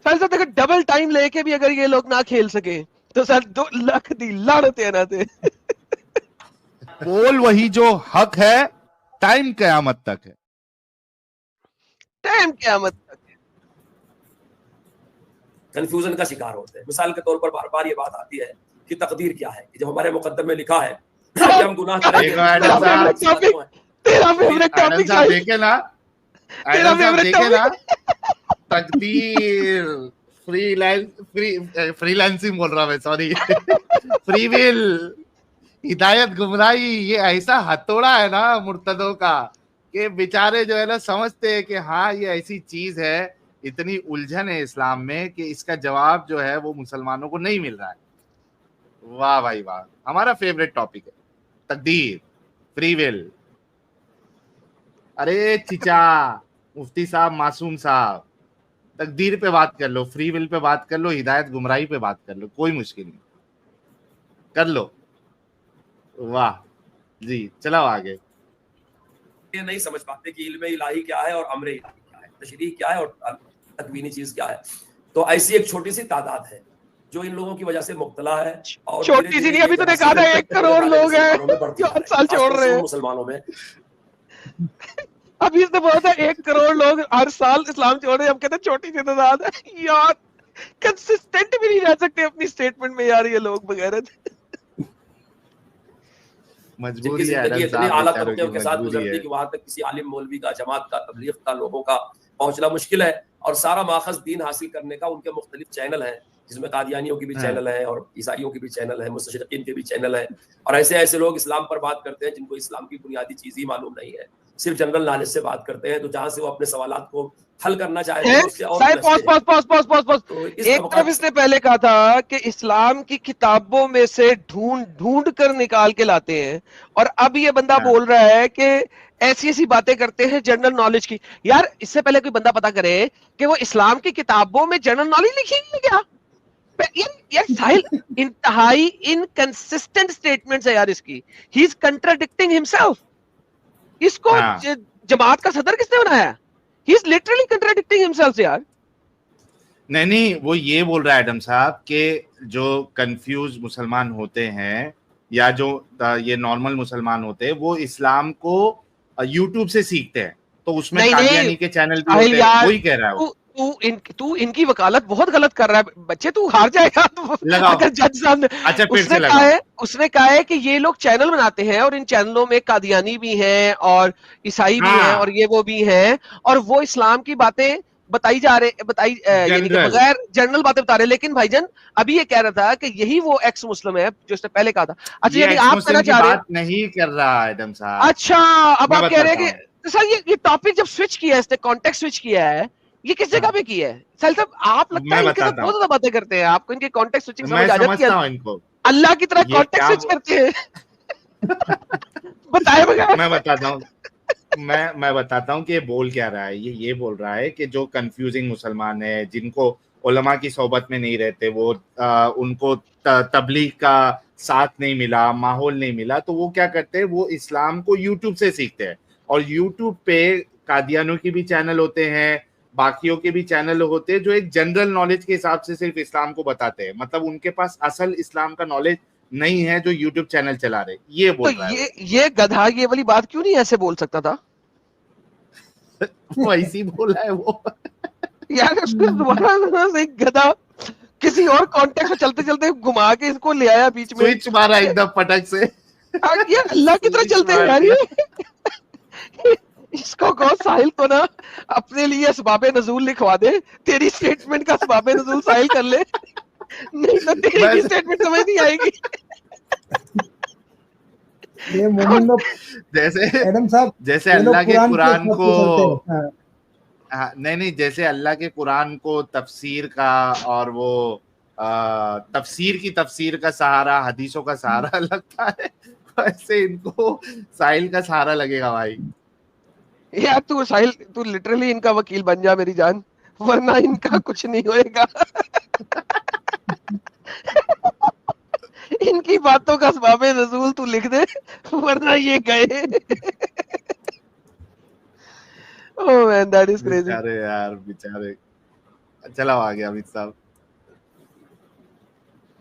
सर देखो, डबल टाइम लेके भी अगर ये लोग ना खेल सके तो सर 2 लाख दी लाड़ते ना थे। बोल वही जो हक है, टाइम कयामत तक है, टाइम कयामत तक है। कंफ्यूजन का शिकार होते हैं। मिसाल के तौर पर बार बार ये बात आती है कि तकदीर क्या है, कि जब हमारे मुकद्दर में लिखा है कि हम गुनाह करेंगे। तेरा फेवरेट टॉपिक देखे ना, तेरा फेवरेट टॉपिक तकदीर, फ्रीलांसिंग बोल रहा मैं, सॉरी, फ्री विल, हिदायत, गुमराही, ये ऐसा हथौड़ा है ना मुर्तदों का कि बेचारे जो है ना समझते हैं कि हाँ ये ऐसी चीज है, इतनी उलझन है इस्लाम में कि इसका जवाब जो है वो मुसलमानों को नहीं मिल रहा है। वाह भाई वाह, हमारा फेवरेट टॉपिक है तकदीर, फ्री विल। अरे चिचा, मुफ्ती साहब, मासूम साहब, तकदीर पे बात कर लो, फ्री विल पे बात कर लो, हिदायत गुमराही पे बात कर लो, कोई मुश्किल नहीं, कर लो। वाह जी, चलाओ आगे। ये नहीं समझ पाते कि इल्म इलाही क्या है और अमर इलाही क्या है, तशरीह क्या है और तकवीनी चीज क्या है। तो ऐसी एक छोटी सी तादाद है जो इन लोगों की वजह से मुब्तला है। और छोटी सी नहीं, अभी तो कहा था 1 करोड़ लोग हैं जो हर साल छोड़ रहे हैं मुसलमानों में। अभी इसने बोला था 1 करोड़ लोग हर साल इस्लाम छोड़ रहे हैं, हम कहते हैं छोटी सी तादाद है यार। कंसिस्टेंट भी नहीं रह सकते अपनी स्टेटमेंट में यार ये लोग बगैरत। मजबूरी है, इतनी आला तबके के साथ गुजरती कि वहां तक किसी आलिम मौलवी का, जमात का, तबलीग का, लोगों का पहुंचना मुश्किल है। और सारा माखज़ दीन हासिल करने का उनके मुख्तलिफ चैनल हैं, जिसमें कादियानियों की भी चैनल है और ईसाइयों की भी चैनल है, मुस्तशरिकीन के भी चैनल है। और ऐसे ऐसे लोग इस्लाम पर बात करते हैं जिनको इस्लाम की बुनियादी चीज ही मालूम नहीं है। सिर्फ जनरल नॉलेज से बात करते हैं, तो जहां से वो अपने सवालात को हल करना चाहते हैं? हैं उससे और साहिल उलझते हैं। पॉज तो इस एक तबका तरफ इसने पहले कहा था कि इस्लाम की किताबों में से ढूंढ कर निकाल के लाते हैं, और अब ये बंदा हाँ। बोल रहा है कि ऐसी ऐसी बातें करते हैं जनरल नॉलेज की। यार इससे पहले कोई बंदा पता करे कि वो इस्लाम की किताबों में जनरल नॉलेज लिखी है क्या? यार साहिल इंतहाई इनकंसिस्टेंट स्टेटमेंट्स है यार इसकी। He is contradicting himself. इसको हाँ। जमात का सदर किसने बनाया? He is literally contradicting himself यार। नहीं, वो ये बोल रहा है एडम साहब कि जो कंफ्यूज मुसलमान होते हैं या जो ये नॉर्मल मुसलमान होते हैं, वो इस्लाम को यूट्यूब से सीखते हैं, तो उसमें नहीं, कादियानी के चैनल भी साहिल होते हैं, यार, वही कह रहा है वो। तू इनकी वकालत बहुत गलत कर रहा है बच्चे, तू हार जाएगा लगाओ। अगर जज सामने। अच्छा, फिर से उसने कहा है कि ये लोग चैनल बनाते हैं और इन चैनलों में कादियानी भी हैं और ईसाई भी हैं और ये वो भी हैं, और वो इस्लाम की बातें बताई यानी कि बगैर जनरल बातें बता रहे। लेकिन भाईजान अभी ये कह रहा था कि यही वो एक्स मुस्लिम है जो उसने पहले कहा था। अच्छा, यानी आप कहना चाह रहे हैं, बात नहीं कर रहा एडम साहब। अच्छा अब आप कह रहे हैं कि सर ये टॉपिक जब स्विच किया है, इसने कॉन्टेक्स्ट स्विच किया है, ये किस जगह पे किया है? साहिल साहब आप लगता है इनके साथ बहुत ज्यादा बातें करते हैं, आपको इनके कॉन्टेक्स्ट स्विचिंग समझ आ जाती है। इनको अल्लाह की तरह कॉन्टेक्स्ट स्विच करते हैं। बताए बगैर मैं बताता हूँ मैं बताता हूँ कि ये बोल क्या रहा है। ये बोल रहा है कि जो कंफ्यूजिंग मुसलमान है, जिनको उलमा की सोबत में नहीं रहते, वो उनको तबलीग का साथ नहीं मिला, माहौल नहीं मिला, तो वो क्या करते हैं, वो इस्लाम को यूट्यूब से सीखते हैं। और यूट्यूब पे कादियानों की भी चैनल होते हैं, बाकियों के भी चैनल होते हैं, जो एक जनरल नॉलेज के हिसाब से सिर्फ इस्लाम को बताते हैं। मतलब उनके पास असल इस्लाम का नॉलेज नहीं है जो यूट्यूब चैनल चला रहे। ये बोल रहा है ये गधा ये वाली बात क्यों नहीं ऐसे बोल सकता था? वो ऐसी बोला है वो। यार उसको दोबारा से गधा किसी और कॉन्टेक्स्ट में चलते चलते घुमा के इसको ले आया बीच में, स्विच मारा एकदम पटक से। ये अल्लाह की तरह चलते हैं यार ये। इसको कहो साहिल को ना अपने लिए असबाबे नजूल लिखवा दे, तेरी स्टेटमेंट का असबाबे नजूल साहिल कर ले, नहीं तो तेरी स्टेटमेंट समझ नहीं आएगी। ये मोमिन लोग जैसे एडम साहब, जैसे ये लोग अल्लाह के कुरान के को चलते हैं। हाँ। नहीं, जैसे अल्लाह के कुरान को तफसीर का और वो तफसीर की तफसीर का सहारा, हदीसों का सहारा लगता है, वैसे इनको साहिल का सहारा लगेगा भाई। यार तू साहिल तू लिटरली इनका वकील बन जा मेरी जान, वरना इनका कुछ नहीं होएगा। इनकी बातों का असबाबे नज़ूल तू लिख दे, वरना ये गए। Oh man that is crazy. बेचारे यार, बेचारे। चला आ गया अमित साहब।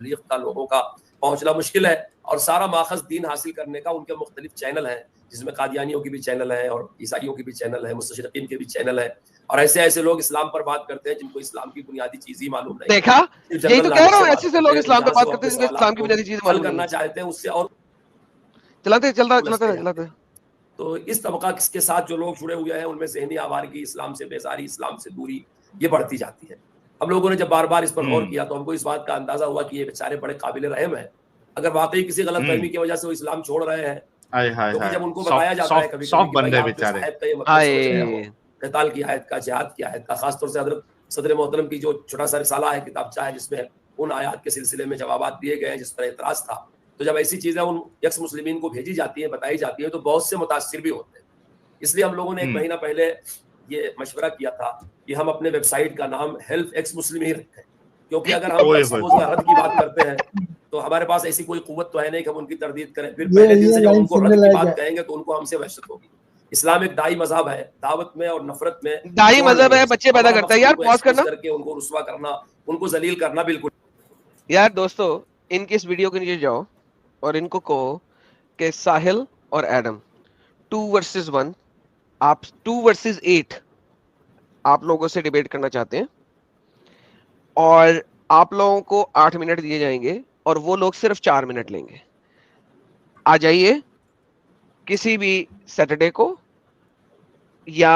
लोगों का पहुंचना मुश्किल है, और सारा माखज दीन हासिल करने का उनके मुख्तलिफ चैनल हैं, जिसमें कादियानियों की भी चैनल है और ईसाइयों की भी चैनल है, मुस्तशरिकीन के भी चैनल है, और ऐसे लोग इस्लाम पर बात करते हैं जिनको इस्लाम की बुनियादी चीज ही मालूम नहीं। देखा, यही तो कह रहा हूँ, ऐसे लोग इस्लाम पर बात करते हैं जिनको इस्लाम की बुनियादी चीज मालूम करना चाहते हैं उससे, और चलाते। तो इस तबका के साथ जो लोग जुड़े हुए हैं उनमें ज़हनी आवारगी, इस्लाम से बेजारी, इस्लाम से दूरी, ये बढ़ती जाती है। हम लोगों ने जब बार बार इस पर गौर किया तो हमको इस बात का अंदाजा हुआ कि ये बेचारे बड़े काबिल रहम है। अगर वाकई किसी गलत फहमी की वजह से वो इस्लाम छोड़ रहे हैं, तो जब उनको बताया जाता है कभी क़िताल की आयत का, जिहाद की आयत का, खासतौर से हज़रत सदर मोहतरम की जो छोटा सा रिसाला है, किताबचा है, जिसमें उन आयात के सिलसिले में जवाबात दिए गए हैं जिस पर एतराज था, तो जब ऐसी चीजें उन यक्स मुस्लिमीन को भेजी जाती है, बताई जाती है, तो बहुत से मुतासिर भी होते हैं। इसलिए हम लोगों ने 1 महीना पहले ये मशवरा किया था कि हम अपने वेबसाइट का नाम हेल्प एक्स मुस्लिम ही रखें, क्योंकि अगर हम रद्द की बात करते हैं तो हमारे पास ऐसी कोई कुव्वत तो है नहीं कि हम उनकी तरदीद करें। फिर पहले दिन से जब उनको रद्द की बात कहेंगे तो उनको हमसे वहशत होगी। इस्लाम एक दाई मजहब है, दावत में और नफरत में दाई मजहब है, बच्चे पैदा करता है। यार पॉज करना, करके उनको रुस्वा करना, उनको जलील करना बिल्कुल। यार दोस्तों, इनकी इस वीडियो के नीचे जाओ और इनको कहो कि साहिल और एडम 2 वर्सेस 1, आप 2 वर्सेस 8 आप लोगों से डिबेट करना चाहते हैं, और आप लोगों को 8 मिनट दिए जाएंगे और वो लोग सिर्फ 4 मिनट लेंगे। आ जाइए किसी भी सैटरडे को या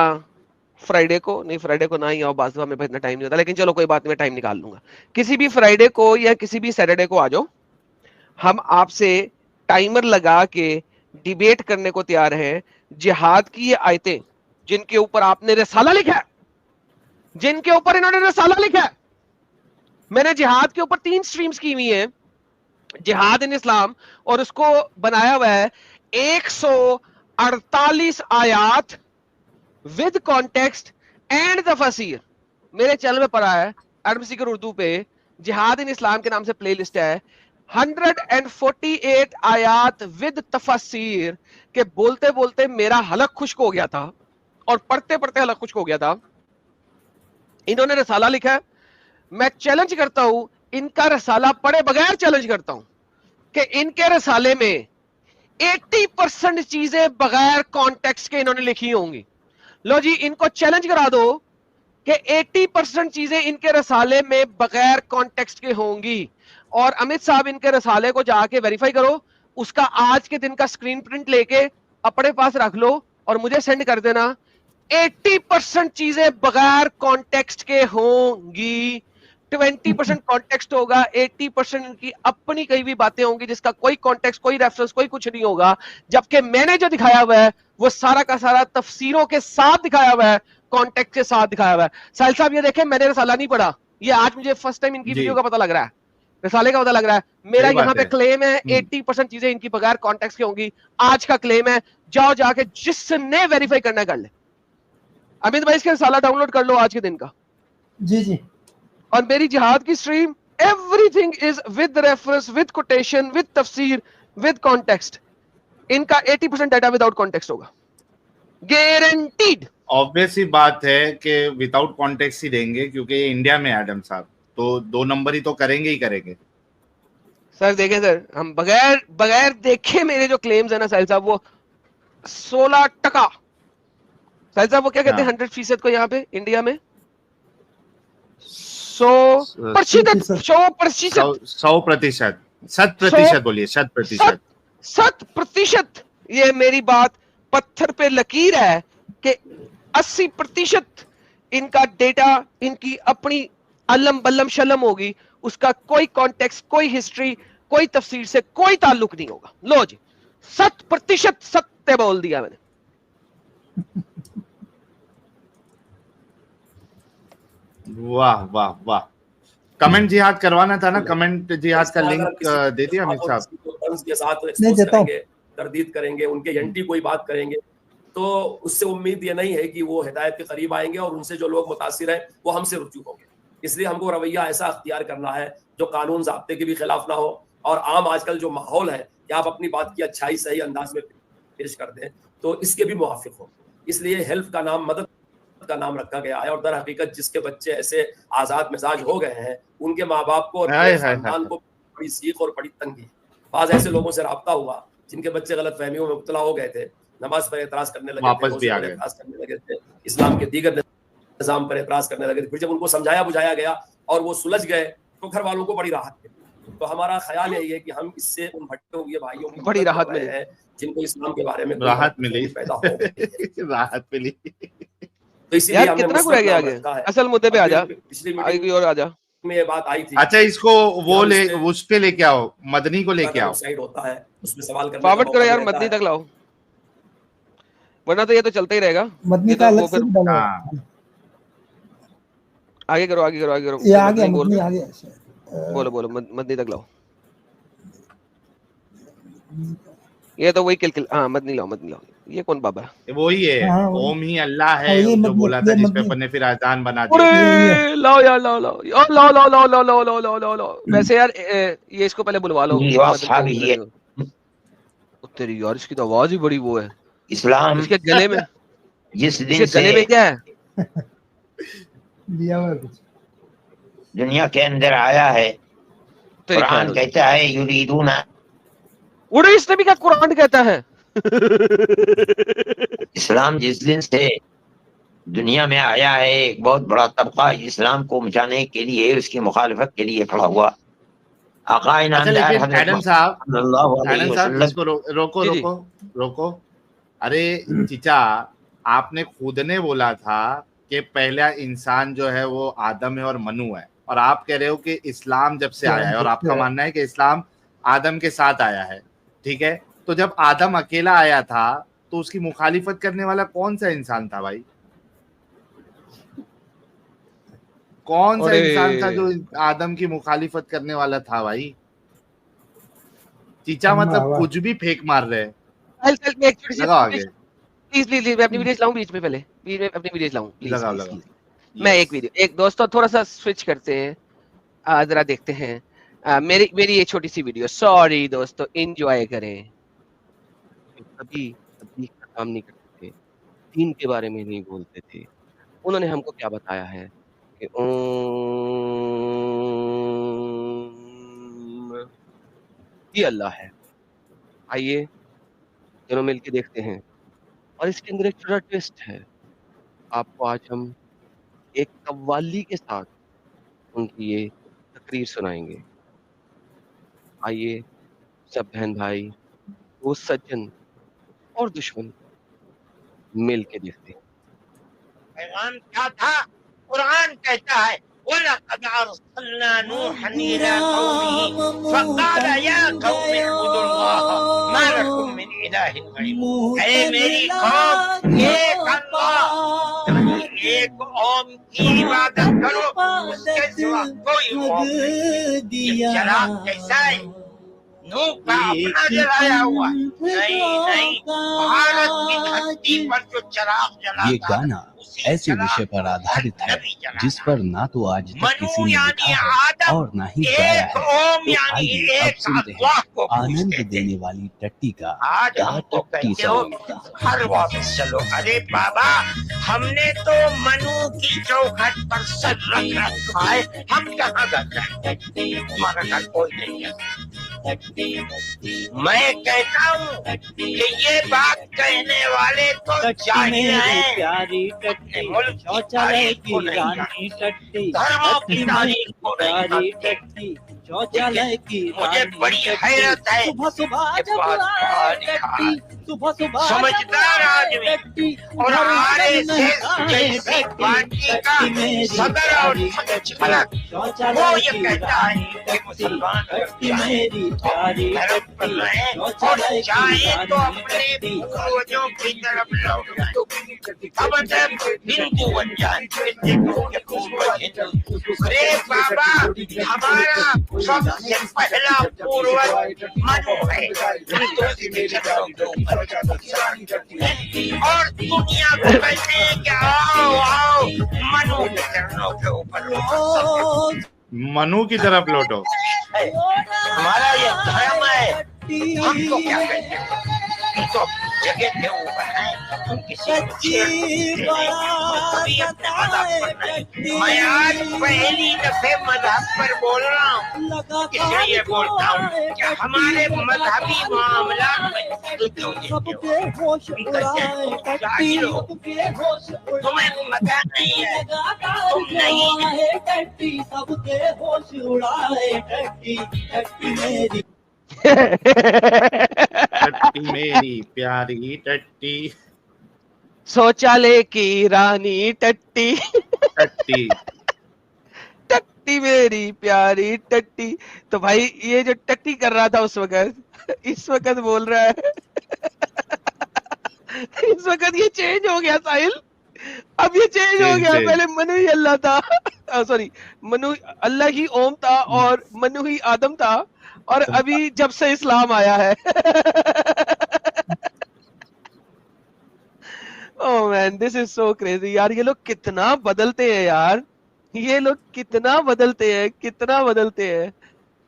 फ्राइडे को, नहीं फ्राइडे को ना ही आओ, बाजू में इतना टाइम नहीं होता, लेकिन चलो कोई बात नहीं, मैं टाइम निकाल लूंगा। किसी भी फ्राइडे को या किसी भी सैटरडे को आ जाओ, हम आपसे टाइमर लगा के डिबेट करने को तैयार हैं। जिहाद की ये आयतें जिनके ऊपर आपने रिसाला लिखा है, जिनके ऊपर इन्होंने रिसाला लिखा है, मैंने जिहाद के ऊपर 3 स्ट्रीम्स की हुई हैं, जिहाद इन इस्लाम, और उसको बनाया हुआ है 148 आयात विद कॉन्टेक्स्ट एंड तफसीर। मेरे चैनल पे पड़ा है एडम सीकर उर्दू पे, जिहाद इन इस्लाम के नाम से प्लेलिस्ट है। 148 आयात विद तफसीर के बोलते बोलते मेरा हलक खुश्क हो गया था, और पढ़ते पढ़ते हलक खुश्क हो गया था। इन्होंने रसाला लिखा है, मैं चैलेंज करता हूं, इनका रसाला पढ़े बगैर चैलेंज करता हूं कि इनके रसाले में 80% चीजें बगैर कॉन्टेक्स्ट के इन्होंने लिखी होंगी। लो जी, इनको चैलेंज करा दो कि 80% चीजें इनके रसाले में बगैर कॉन्टेक्स्ट के होंगी, और अमित साहब इनके रसाले को जाके वेरीफाई करो, उसका आज के दिन का स्क्रीन प्रिंट लेके अपने पास रख लो और मुझे सेंड कर देना। 80% चीजें बगैर कॉन्टेक्स्ट के होंगी, 20% कॉन्टेक्स्ट होगा, 80% इनकी अपनी कई भी बातें होंगी जिसका कोई कॉन्टेक्स्ट, कोई रेफरेंस, कोई कुछ नहीं होगा। जबकि मैंने जो दिखाया हुआ है वो सारा का सारा तफसीरों के साथ दिखाया हुआ है, कॉन्टेक्स्ट के साथ दिखाया हुआ है। साहिल साहब ये देखें, मैंने रसाला नहीं पढ़ा, ये आज मुझे फर्स्ट टाइम इनकी जी। वीडियो का पता लग रहा है, रसाले का पता लग रहा है। मेरा सही बात यहाँ पे है। क्लेम है 80% चीजें इनकी बगैर कॉन्टेक्स्ट की होंगी। आज का क्लेम है, जाओ जाके जिसने वेरीफाई करना है कर ले। अमित भाई इसके रसाला डाउनलोड कर लो आज के दिन का। जी जी और मेरी जिहाद की stream everything is with reference, with quotation, with तफसीर, विद कॉन्टेक्स्ट। इनका 80% डाटा विदाउट कॉन्टेक्स्ट होगा, गारंटीड। ऑब्वियस ही बात है कि विदाउट कॉन्टेक्स्ट ही देंगे, क्योंकि ये इंडिया में एडम साहब तो 2 नंबर ही तो करेंगे ही करेंगे। सर देखें सर, हम बगैर देखे मेरे जो क्लेम्स है ना साहिल साहब, वो 16%। साहिल साहब वो क्या कहते हैं 100% को यहाँ पे इंडिया में? 100%। 100% बोलिए, 100%। 100%। ये मेरी बात पत्थर पे लकीर है कि 80% इनका डेटा इनकी अपनी अल्लम बल्लम शलम होगी, उसका कोई कॉन्टेक्स्ट, कोई हिस्ट्री, कोई तफसीर से कोई ताल्लुक नहीं होगा। लो जी, 100% सत्य बोल दिया मैंने। वाह वाह वाह। कमेंट जिहाद करवाना था ना, कमेंट जिहाद का लिंक दे दिया अमित साहब। के साथ नहीं देता हूं। तरदीद करेंगे, उनके एंटी कोई बात करेंगे, तो उससे उम्मीद ये नहीं है कि वो हिदायत के करीब आएंगे, और उनसे जो लोग मुतासिर हैं वो हमसे रुजू होंगे। इसलिए हमको रवैया ऐसा अख्तियार करना है जो कानून ज़ाब्ते के भी खिलाफ ना हो, और आम आजकल जो माहौल है कि आप अपनी बात की अच्छाई सही अंदाज में पेश कर दें तो इसके भी मुवाफिक हो। इसलिए हेल्प का नाम, मदद का नाम रखा गया है, और दर हकीकत जिसके बच्चे ऐसे आज़ाद मिजाज हो गए हैं उनके माँ बाप को और खानदान को बड़ी सीख और बड़ी तंगी। बाज़ ऐसे लोगों से रब्ता हुआ जिनके बच्चे गलत फहमियों में मुब्तला हो गए थे, नमाज पर एतराज़ करने लगे थे, वापस भी आ गए, एतराज़ करने लगे थे, इस्लाम के दीगर निज़ाम पर एतराज़ करने लगे थे। फिर जब उनको समझाया बुझाया गया और वो सुलझ गए तो घर वालों को बड़ी राहत मिली। तो हमारा ख्याल यही है कि हम इससे उन भटके हुए भाइयों की बड़ी राहत मिली है जिनको इस्लाम के बारे में राहत मिली, पैदा हो गई। राहत मिली। तो इसीलिए यार हमने कितना मुस्लिम कुछ रह नाम गया रखा है। असल मुद्दे पे आ जा, पिछली आगे मीटिंग की ओर आ जा। में ये बात आई थी। अच्छा, इसको वो ले, उस पे लेके आओ, मदनी को लेके आओ। साइड होता है, उसमें सवाल करने का फॉरवर्ड करो मौका यार, मिलता मदनी है। तक लाओ, वरना तो ये तो चलता ही रहेगा। मदनी ये का तो वो अलग से फिर भी डाला हुआ हाँ। है। आगे करो, आगे करो, आगे करो। ये आ गया, मदनी बोल मदनी रहे आ हो? गया। बोलो बोलो, मदनी तक लाओ। ये तो वही किल हाँ, मदनी लाओ, मदनी लाओ। ये कौन बाबा है? वही है, हाँ, वही। ओम ही अल्लाह है, हाँ, ये जो मदनी, बोला था, ये जिस पे मदनी। अपन ने फिर आजान बना दिया। अरे लाओ यार, लाओ लाओ यार, लाओ लाओ लाओ लाओ लाओ लाओ लाओ लाओ लाओ। वैसे यार ये इसको पहले बुलवा लो। तेरी यार इसकी तो आवाज ही बड़ी वो है। इस्लाम इसके गले में, जिस दिन इसके से गले में क्या है? दिया हुआ है कुछ। दुनिया के अंदर आया है, तेरी कुरान खैर। कहता है युरीदूना, उड़े इसने भी क्या कुरान कहता है? इस्लाम जिस दिन से दुनिया में आया है एक बहुत बड़ा तबका इस्लाम को मचाने के लिए, उसकी मुखालिफत के लिए खड़ा हुआ। आका अच्छा, इनामदार लेकिन हज़रत एडम साहब, सल्लल्लाहु अलैहि एडम साहब, वसल्लम इसको रोको जी, जी। रोको रोको। अरे चीचा, आपने खुद ने बोला था कि पहला इंसान जो है वो आदम है और मनु है, और आप कह रहे हो कि इस्लाम जब से आया है, और आपका मानना है कि इस्लाम आदम के साथ आया है, ठीक है? तो जब आदम अकेला आया था तो उसकी मुखालिफत करने वाला कौन सा इंसान था भाई? कौन सा इंसान था जो आदम की मुखालिफत करने वाला था भाई? चीचा मतलब कुछ भी फेंक मार रहे हैं। लगाओ आगे। प्लीज प्लीज मैं अपनी वीडियो चलाऊं बीच में, पहले बीच में अपनी वीडियो चलाऊं प्लीज। लगाओ लगाओ। मैं एक वीडियो, एक दोस्तों थोड़ा सा स्विच करते हैं, जरा देखते हैं मेरी ये छोटी सी वीडियो। सॉरी दोस्तों, एंजॉय करें। कभी काम नहीं करते थे, दीन के बारे में नहीं बोलते थे। उन्होंने हमको क्या बताया है कि ये अल्लाह है। आइए दोनों मिलके देखते हैं। और इसके अंदर एक छोटा ट्विस्ट है। आपको आज हम एक कव्वाली के साथ उनकी ये तकरीर सुनाएंगे। आइए सब बहन भाई, दोस्त सज्जन और दुश्मन मिल के देखते हैं। पैगाम क्या था? कुरान कहता है वलक़द अरसलना नूहन इला कौमिही फ़क़ाल या कौम इअ्बुदुल्लाह मा लकुम मिन इलाहिन गैरुहु। ऐ मेरी कौम, एक अल्लाह, एक कौम की इबादत करो, उसके सिवा कोई कौम नहीं। ये चराग कैसा है? नूह का अपना जलाया हुआ? नहीं, भारत की धरती पर जो चराग जला, ये गाना ऐसे विषय पर आधारित है जिस पर ना तो आज तक किसी ने लिखा है और ना ही गाया है। तो आइए अब सुनते हैं आनंद देने वाली टट्टी का टट्टी सलों। हर वापस चलो। अरे बाबा, हमने तो मनु की चौखट पर सर रख रखा है, हम कहाँ गए? हमारा घर कोई नहीं है। मैं कहता हूँ कि ये बात कहने वाले तो जाहिल हैं। प्यारी टट्टी, शौचालय की रानी टट्टी, धर्मों की तारीफ को प्यारी टट्टी, शौचालय की मुझे बड़ी हैरत है। सुबह सुबह जब आए टट्टी, सुबह सुबह समझदार आदमी और आरएसएस जैसी पार्टी का सदर और संचालक वो ये कहता है कि मुसलमान मेरी प्यारी धर्म पर रहें और चाहे तो अपने पूर्वजों की तरफ लौट जाए। अब हिंदू बन जाए। अरे बाबा, हमारा सबसे पहला पूर्वज मनु है, और दुनिया को कहते हैं कि आओ आओ मनु के चरणों के ऊपर, मनु की तरफ लौटो। हमारा ये धर्म है। हम तो क्या कहते हैं, हम तो जगह के ऊपर है, हम किसी को छेड़ते नहीं, कभी अपने मजहब पर नहीं। मैं आज पहली दफे मजहब पर बोल रहा हूँ, इसलिए बोलता हूँ कि हमारे मजहबी मामला में तुम्हें पता नहीं है, तुम नहीं है। सबके होश उड़ाए टट्टी, टट्टी मेरी टट्टी मेरी प्यारी टट्टी, शौचालय की रानी टट्टी, टट्टी टट्टी मेरी प्यारी टट्टी। तो भाई ये जो टट्टी कर रहा था उस वक्त, इस वक्त बोल रहा है इस वक्त ये चेंज हो गया साहिल। अब ये चेंज हो गया। पहले मनु ही अल्लाह था, सॉरी मनु अल्लाह ही ओम था और मनु ही आदम था, और अभी जब से इस्लाम आया है oh man, this is so crazy यार। ये लोग कितना बदलते हैं यार, ये लोग कितना बदलते हैं, कितना बदलते हैं।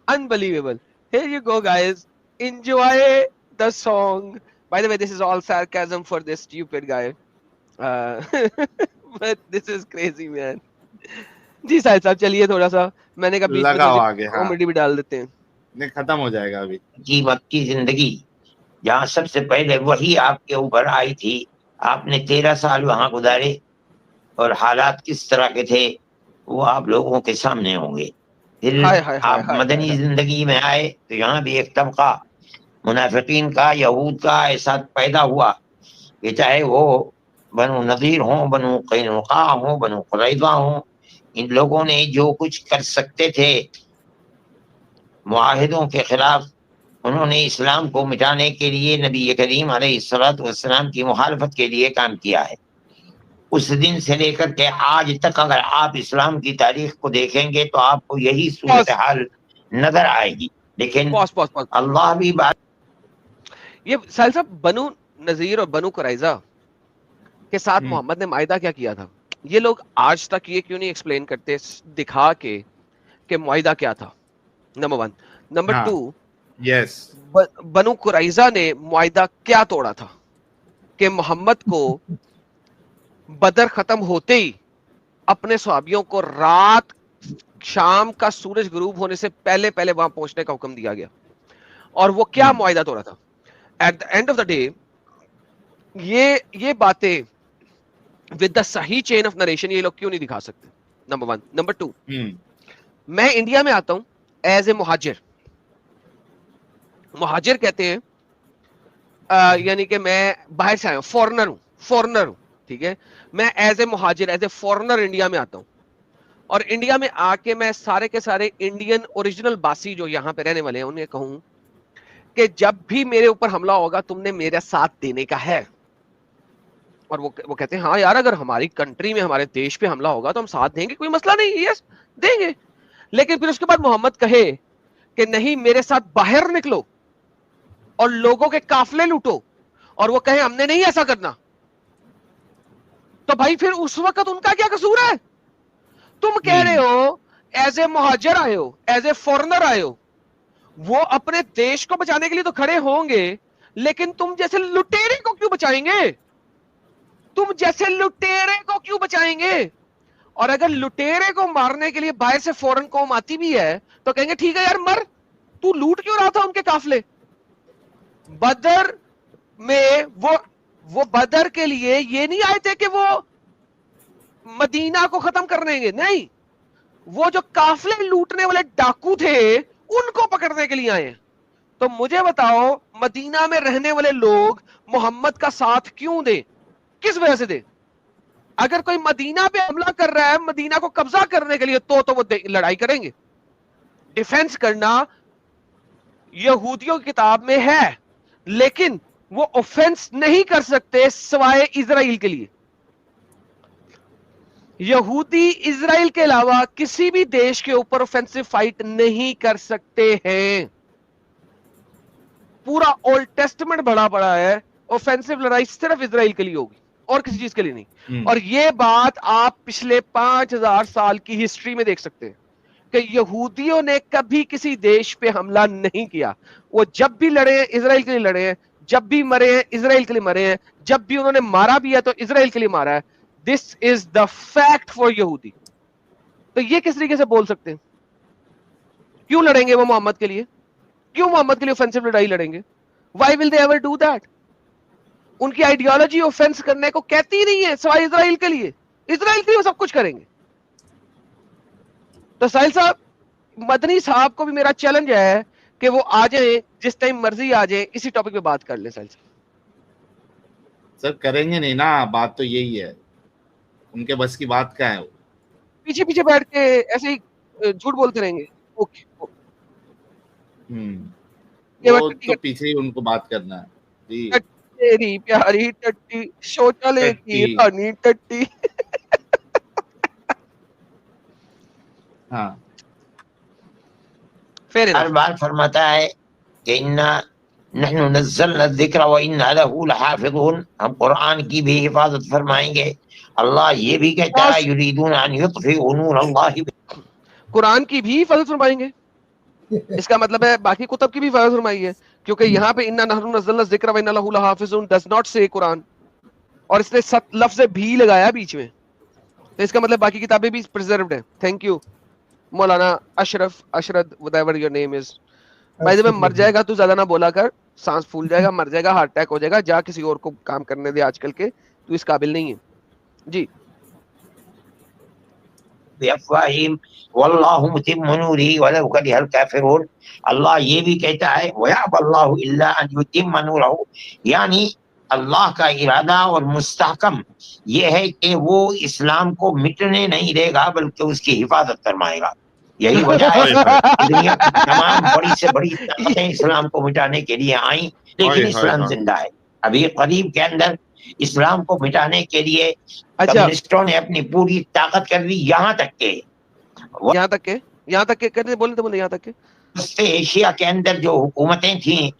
Unbelievable. Here you go guys, enjoy the song. By the way, this is all sarcasm for this stupid guy. But this is crazy man. जी साहिद साहब चलिए थोड़ा सा, मैंने कहा बीच में कॉमेडी भी डाल देते हैं। नहीं, खत्म हो जाएगा अभी। जीवत की जिंदगी जहाँ सबसे पहले वही आपके ऊपर आई थी, आपने 13 साल वहां गुजारे और हालात किस तरह के थे वो आप लोगों के सामने होंगे। फिर आप मदनी जिंदगी में आए तो यहाँ भी एक तबका मुनाफिकीन का, यहूद का ऐसा पैदा हुआ कि चाहे वो बनु नज़ीर हो, बनु कैनुका हो, बनु कुरैज़ा हो, इन लोगों ने जो कुछ कर सकते थे मुआहिदों के खिलाफ उन्होंने इस्लाम को मिटाने के लिए नबी करीम अलैहिस्सलातु वस्सलाम की मुखालफत के लिए काम किया है। उस दिन से लेकर के आज तक अगर आप इस्लाम की तारीख को देखेंगे तो आपको यही सूरत हाल नजर आएगी। लेकिन अल्लाह भी बात, ये साहिल साहब बनु नजीर और बनु कुरैजा के साथ मोहम्मद ने मायदा क्या किया था, ये लोग आज तक ये क्यों नहीं एक्सप्लेन करते दिखा के कि मायदा क्या था? नंबर 1। नंबर 2, यस, बनु कुरैजा ने मायदा क्या तोड़ा था कि मोहम्मद को बदर खत्म होते ही अपने सहाबियों को रात शाम का सूरज गुरूब होने से पहले पहले वहां पहुंचने का हुक्म दिया गया। और वो क्या मुआहिदा तोड़ा था? At the end of the day ये बातें विद द सही चेन ऑफ नरेशन ये लोग क्यों नहीं दिखा सकते? नंबर 1। नंबर 2, मैं इंडिया में आता हूं एज ए मुहाजिर। मुहाजिर कहते हैं यानी कि मैं बाहर से आया हूं, फॉरेनर हूं, ठीक है। मैं एज ए मुहाजिर, एज ए फॉरेनर इंडिया में आता हूं और इंडिया में आके मैं सारे के सारे इंडियन ओरिजिनल बासी जो यहाँ पे रहने वाले हैं उन्हें कहूं कि जब भी मेरे ऊपर हमला होगा तुमने मेरा साथ देने का है। और वो कहते हैं हाँ यार, अगर हमारी कंट्री में हमारे देश पे हमला होगा तो हम साथ देंगे, कोई मसला नहीं, यस देंगे। लेकिन फिर उसके बाद मोहम्मद कहे कि नहीं, मेरे साथ बाहर निकलो और लोगों के काफले लूटो, और वो कहे हमने नहीं ऐसा करना, तो भाई फिर उस वक्त उनका क्या कसूर है? तुम कह रहे हो एज ए मुहाजिर आए हो, एज ए फॉरेनर आए हो, वो अपने देश को बचाने के लिए तो खड़े होंगे, लेकिन तुम जैसे लुटेरे को क्यों बचाएंगे? तुम जैसे लुटेरे को क्यों बचाएंगे? और अगर लुटेरे को मारने के लिए बाहर से फॉरेन कौम आती भी है तो कहेंगे ठीक है यार मर, तू लूट क्यों रहा था उनके काफले? बदर में वो बदर के लिए ये नहीं आए थे कि वो मदीना को खत्म करने, नहीं, वो जो काफले लूटने वाले डाकू थे उनको पकड़ने के लिए आए। तो मुझे बताओ, मदीना में रहने वाले लोग मोहम्मद का साथ क्यों दे, किस वजह से दे? अगर कोई मदीना पे हमला कर रहा है मदीना को कब्जा करने के लिए तो वो लड़ाई करेंगे। डिफेंस करना यहूदियों की किताब में है, लेकिन वो ऑफेंस नहीं कर सकते सिवाय इजराइल के लिए। यहूदी इजराइल के अलावा किसी भी देश के ऊपर ऑफेंसिव फाइट नहीं कर सकते हैं। पूरा ओल्ड टेस्टमेंट बड़ा बड़ा है, ऑफेंसिव लड़ाई सिर्फ इजराइल के लिए होगी और किसी चीज के लिए नहीं। और ये बात आप पिछले 5000 साल की हिस्ट्री में देख सकते हैं कि यहूदियों ने कभी किसी देश पे हमला नहीं किया। वो जब भी लड़े हैं इजराइल के लिए लड़े हैं, जब भी मरे हैं इजराइल के लिए मरे हैं, जब भी उन्होंने मारा भी है तो इजराइल के लिए मारा है। This is the fact for यहूदी। तो ये किस तरीके से बोल सकते हैं? क्यों लड़ेंगे वो मोहम्मद के लिए? क्यों मोहम्मद के लिए ऑफेंसिव लड़ाई लड़ेंगे? Why will they ever do that? उनकी आइडियोलॉजी ऑफेंस करने को कहती ही नहीं है सिवाय इजराइल के लिए। इजराइल के लिए वो सब कुछ करेंगे। तो साहिल साहब, मदनी साहब को भी मेरा चैलेंज है कि वो आ जाए, जिस टाइम मर्जी आ जाए, इसी टॉपिक पे बात कर ले। साहिल साहब सर करेंगे नहीं ना, बात तो यही है, उनके बस की बात क्या है? वो पीछे पीछे बैठ के ऐसे ही झूठ बोलते रहेंगे। ओके वो तो पीछे ही उनको बात करना है जी। तेरी प्यारी टट्टी शौचालय की रानी टट्टी। हाँ, फिर हर बार फरमाता है कि इन्ना नहनु नज़्ज़लना ज़िक्र व इन्ना लहू लहाफ़िज़ून, हम कुरान की भी हिफाजत फरमाएंगे। अल्लाह ये भी कहता है युरीदून अन युत्फ़िउ नूरल्लाहि, कुरान की भी हिफाजत फरमाएंगे। इसका मतलब है बाकी कुतुब की भी हिफाजत फरमाई है, क्योंकि यहाँ पे इन्ना नहनु नज़्ज़लना ज़िक्र व इन्ना लहू लहाफ़िज़ून डज नॉट से कुरान, और इसने लफ्ज़ भी लगाया बीच में, तो इसका मतलब बाकी किताबें भी प्रिजर्व्ड है। थैंक यू मौलाना Ashraf, Ashrad whatever your name is. भाई जब मर जाएगा तू ज्यादा ना बोला कर, सांस फूल जाएगा, मर जाएगा, हार्ट अटैक हो जाएगा, जा किसी और को काम करने दे, आजकल के तू इस काबिल नहीं है जी। बिअफ़वाहिम वल्लाहु मुतिम्मु नूरिही वलौ करिहल काफ़िरून, अल्लाह ये भी कहता है वयअबल्लाहु इल्ला अन युतिम्मा नूरहु, यानी अल्लाह का इरादा और मुस्तहकम ये है कि वो इस्लाम को मिटने नहीं देगा बल्कि उसकी हिफाजत फरमाएगा। यही वजह है कि दुनिया की तमाम बड़ी से बड़ी ताकतें इस्लाम को मिटाने के लिए आई, लेकिन इस्लाम जिंदा है। अभी करीब के अंदर इस्लाम को मिटाने के लिए कम्युनिस्टों ने अपनी पूरी ताकत कर दी, यहाँ तक के कहते बोले यहाँ तक के एशिया के अंदर जो हुकूमतें थी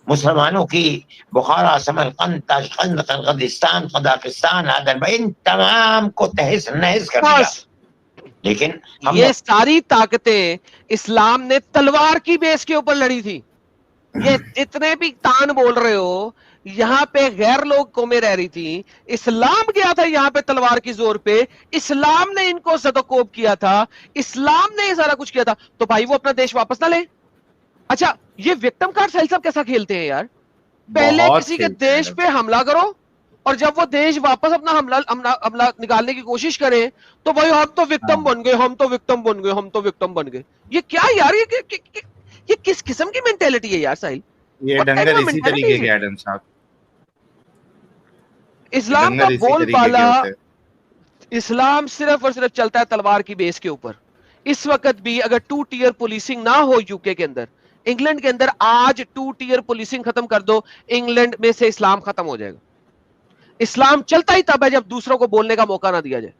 मुसलमानों की, Bukhara, Samarkand, Tashkent, Kazakhstan, Kazakhstan, Azerbaijan, तमाम को तहस नहस कर दिया। लेकिन ये सारी ताकतें इस्लाम ने तलवार की बेस के ऊपर लड़ी थी। ये जितने भी तान बोल रहे हो, यहाँ पे गैर लोग कौमें रह रही थी, इस्लाम गया था यहाँ पे तलवार की जोर पे, इस्लाम ने इनको सदकोब किया था, इस्लाम ने ये सारा कुछ किया था। तो भाई वो अपना देश वापस ना ले। अच्छा, ये विक्टिम कार्ड साहिल साहब कैसा खेलते हैं यार? पहले किसी के देश पे हमला करो और जब वो देश वापस अपना हमला निकालने की कोशिश करे तो भाई हम तो विक्टिम बन गए, हम तो विक्टिम बन गए। ये क्या यार, ये किस किस्म की मेंटेलिटी है यार साहिल? ये डंगर इसी तरीके के एडम साहब। इस्लाम का बोलबाला, इस्लाम सिर्फ और सिर्फ चलता है तलवार की बेस के ऊपर। इस वक्त भी अगर 2 टियर पुलिसिंग ना हो यूके के अंदर, इंग्लैंड के अंदर आज 2 टियर पुलिसिंग खत्म कर दो, इंग्लैंड में से इस्लाम खत्म हो जाएगा। इस्लाम चलता ही तब है जब दूसरों को बोलने का मौका ना दिया जाए।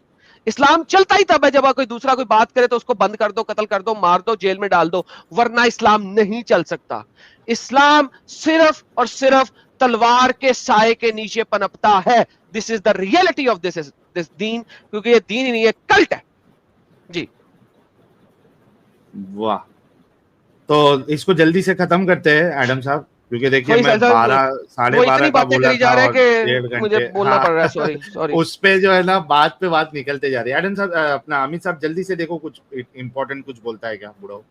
इस्लाम चलता ही तब है जब कोई दूसरा कोई बात करे तो उसको बंद कर दो, कत्ल कर दो, मार दो, जेल में डाल दो, वरना इस्लाम नहीं चल सकता। इस्लाम सिर्फ और सिर्फ तलवार के साए के नीचे पनपता है। This is the reality of this दीन, क्योंकि ये दीन ही नहीं है, कल्ट है जी। वाह, तो इसको जल्दी से खत्म करते हैं एडम साहब, क्योंकि देखिए मैं 12 साढ़े 12 का बोला था और 1.5 घंटे मुझे बोलना पड़ रहा है, सॉरी उस पे जो है ना बात पे बात निकलते जा रही है। एडम साहब, अपना अमित साहब जल्दी से देखो, कुछ इम्पोर्टेंट कुछ बोलता है क्या बुढ़ाओ?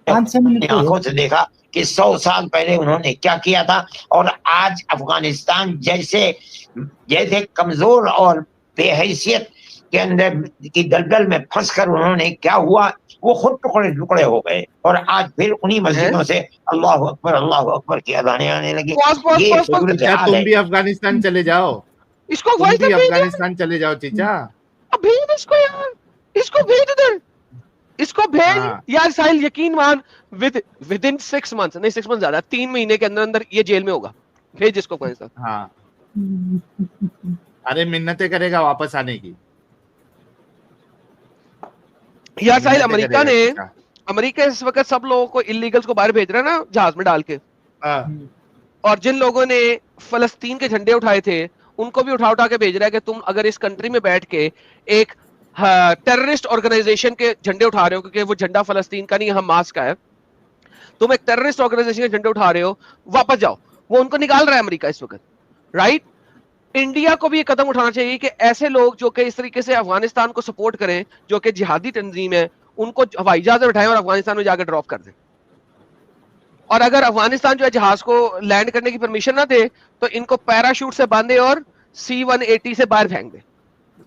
5-6 मिनट आंखों से देखा कि 100 साल पहले उन्होंने क्या किया था, और आज अफगानिस्तान जैसे कमजोर और बेहैसियत के अंदर की दलदल में फंसकर उन्होंने क्या हुआ, वो खुद टुकड़े हो गए, और आज फिर उन्हीं मस्जिदों से अल्लाह अकबर की अज़ानें आने लगी। क्या तुम भी अफगानिस्तान चले जाओ? इसको तुम भी अफगानिस्तान चले जाओ चीचा। भेज इसको यार, इसको भेज उधर, इसको भेज यार। साहिल यकीन मान, विद इन 6 मंथ्स, नहीं 6 मंथ ज्यादा, 3 महीने के अंदर ये जेल में होगा। भेज इसको अफगानिस्तान। हाँ, अरे मिन्नतें करेगा वापस आने की यार। साहिल अमेरिका इस वक्त सब लोगों को, इलीगल्स को बाहर भेज रहा है ना जहाज में डाल के, और जिन लोगों ने फलस्तीन के झंडे उठाए थे उनको भी उठा के भेज रहा है कि तुम अगर इस कंट्री में बैठ के एक टेररिस्ट ऑर्गेनाइजेशन के झंडे उठा रहे हो, क्योंकि वो झंडा फलस्तीन का नहीं है, हमास का है, तुम एक टेररिस्ट ऑर्गेनाइजेशन के झंडे उठा रहे हो, वापस जाओ। वो उनको निकाल रहा है अमेरिका इस वक्त, राइट? इंडिया को भी ये कदम उठाना चाहिए कि ऐसे लोग जो कि इस तरीके से अफगानिस्तान को सपोर्ट करें, जो कि जिहादी तंजीम है, उनको हवाई जहाज में बैठाएं और अफगानिस्तान में जाकर ड्रॉप कर दें। और अगर अफगानिस्तान जो है जहाज को लैंड करने की परमिशन ना दे तो इनको पैराशूट से बांधे और C-180 से बाहर फेंक दे,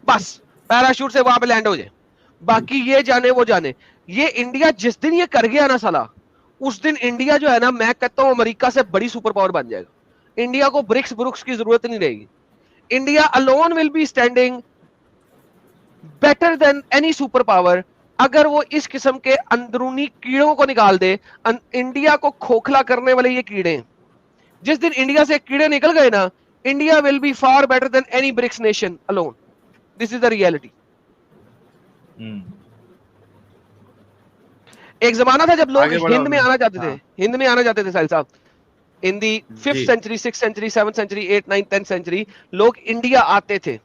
बस पैराशूट से वहां पे लैंड हो जाए, बाकी ये जाने वो जाने। ये इंडिया जिस दिन ये कर गया ना साला, उस दिन इंडिया जो है ना, मैं कहता हूं अमेरिका से बड़ी सुपर पावर बन जाएगा। इंडिया को ब्रिक्स की जरूरत नहीं रहेगी। India alone will be standing better than any super power अगर वो इस किस्म के अंदरूनी कीड़ों को निकाल दे। इंडिया को खोखला करने वाले ये कीड़े, जिस दिन इंडिया से कीड़े निकल गए ना, India will be far better than any BRICS nation alone. This is the reality. एक जमाना था जब लोग हिंद में आना चाहते थे, हिंद में आना चाहते थे साहिल साहब, in the 5th century, 6th century, 7th century, 8th, 9th, 10th century लोग इंडिया आते थे।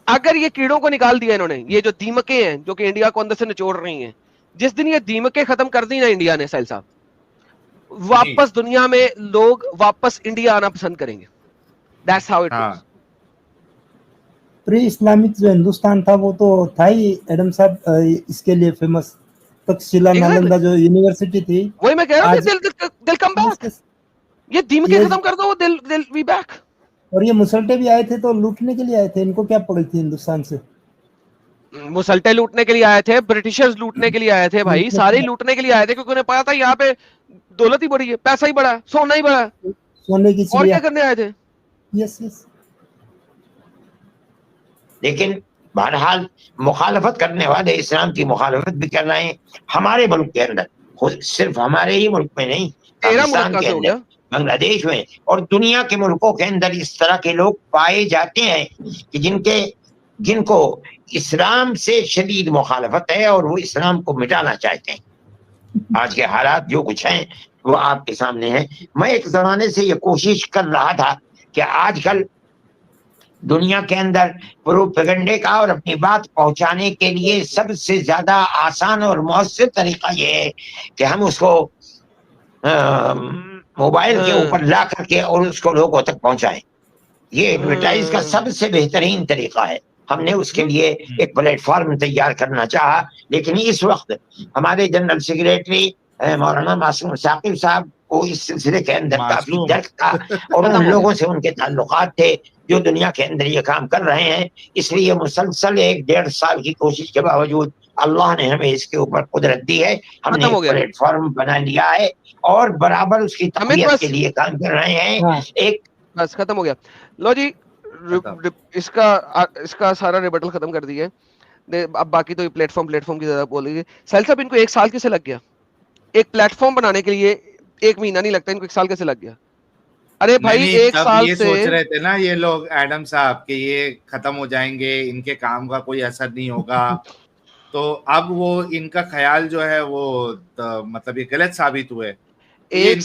अगर ये कीड़ों को निकाल दिया इन्होंने, ये जो दीमकें हैं जो कि इंडिया को अंदर से निचोड़ रही हैं, जिस दिन ये दीमकें खत्म कर दी ना इंडिया ने साहिल साहब, वापस दुनिया में लोग वापस इंडिया आना पसंद करेंगे। That's how it is. Pre Islamic जो हिंदुस्तान था वो तो था ही एडम साहब, इसके लिए फेमस तक्षशिला नालंदा जो यूनिवर्सिटी थी, वही मैं कह रहा हूं, दिल कम बैक। ये दीमकें खत्म कर दो, वो दिल बी बैक। और ये मुसल्टे भी आए थे तो लूटने के लिए आए थे, इनको क्या पड़ी थी हिंदुस्तान से? मुसल्टे लूटने के लिए आए थे, ब्रिटिशर्स लूटने के लिए आए थे भाई, सारे लूटने के लिए आए थे, क्योंकि उन्हें पता था यहाँ पे दौलत ही बड़ी है, पैसा ही बड़ा है, सोना ही बड़ा है, सोने की और क्या करने आए थे। यस। लेकिन बहरहाल मुखालफत करने वाले इस्लाम की मुखालफत भी कर रहे हैं हमारे मुल्क के अंदर, सिर्फ हमारे ही मुल्क में नहीं, पाकिस्तान के अंदर, बांग्लादेश में और दुनिया के मुल्कों के अंदर इस तरह के लोग पाए जाते हैं कि जिनको इस्लाम से शदीद मुखालफत है और वो इस्लाम को मिटाना चाहते हैं। आज के हालात जो कुछ हैं वो आपके सामने है। मैं एक जमाने से ये कोशिश कर रहा था कि आजकल दुनिया के अंदर प्रोपेगेंडे का और अपनी बात पहुंचाने के लिए सबसे ज्यादा आसान और मौसर तरीका ये है कि हम उसको मोबाइल के ऊपर ला करके और उसको लोगों तक पहुंचाएं। ये एडवर्टाइज का सबसे बेहतरीन तरीका है। हमने उसके लिए एक प्लेटफॉर्म तैयार करना चाहा, लेकिन इस वक्त हमारे जनरल सेक्रेटरी मौलाना मासूम साकिब साहब को इस सिलसिले के अंदर काफी दर्द था और उन लोगों से उनके ताल्लुकात थे जो दुनिया के अंदर ये काम कर रहे हैं। इसलिए मुसलसल 1-1.5 साल की कोशिश के बावजूद अल्लाह ने हमें इसके ऊपर कुदरत दी है। हमने एक प्लेटफॉर्म बना लिया है और बराबर उसकी तकवीत के लिए काम कर रहे हैं। एक बस खत्म हो गया। लो जी, इसका सारा रिबटल खत्म कर दिया। अब बाकी तो प्लेटफॉर्म की ज्यादा बोलेंगे। साहिल साहब, इनको 1 साल कैसे लग गया? एक प्लेटफॉर्म बनाने के लिए 1 महीना नहीं लगता, इनको 1 साल कैसे लग गया? अरे भाई 1 साल ये से सोच रहे थे ना ये लोग एडम साहब कि ये खत्म हो जाएंगे, इनके काम का कोई असर नहीं होगा तो अब वो इनका ख्याल जो है वो मतलब ये गलत साबित हुए। 1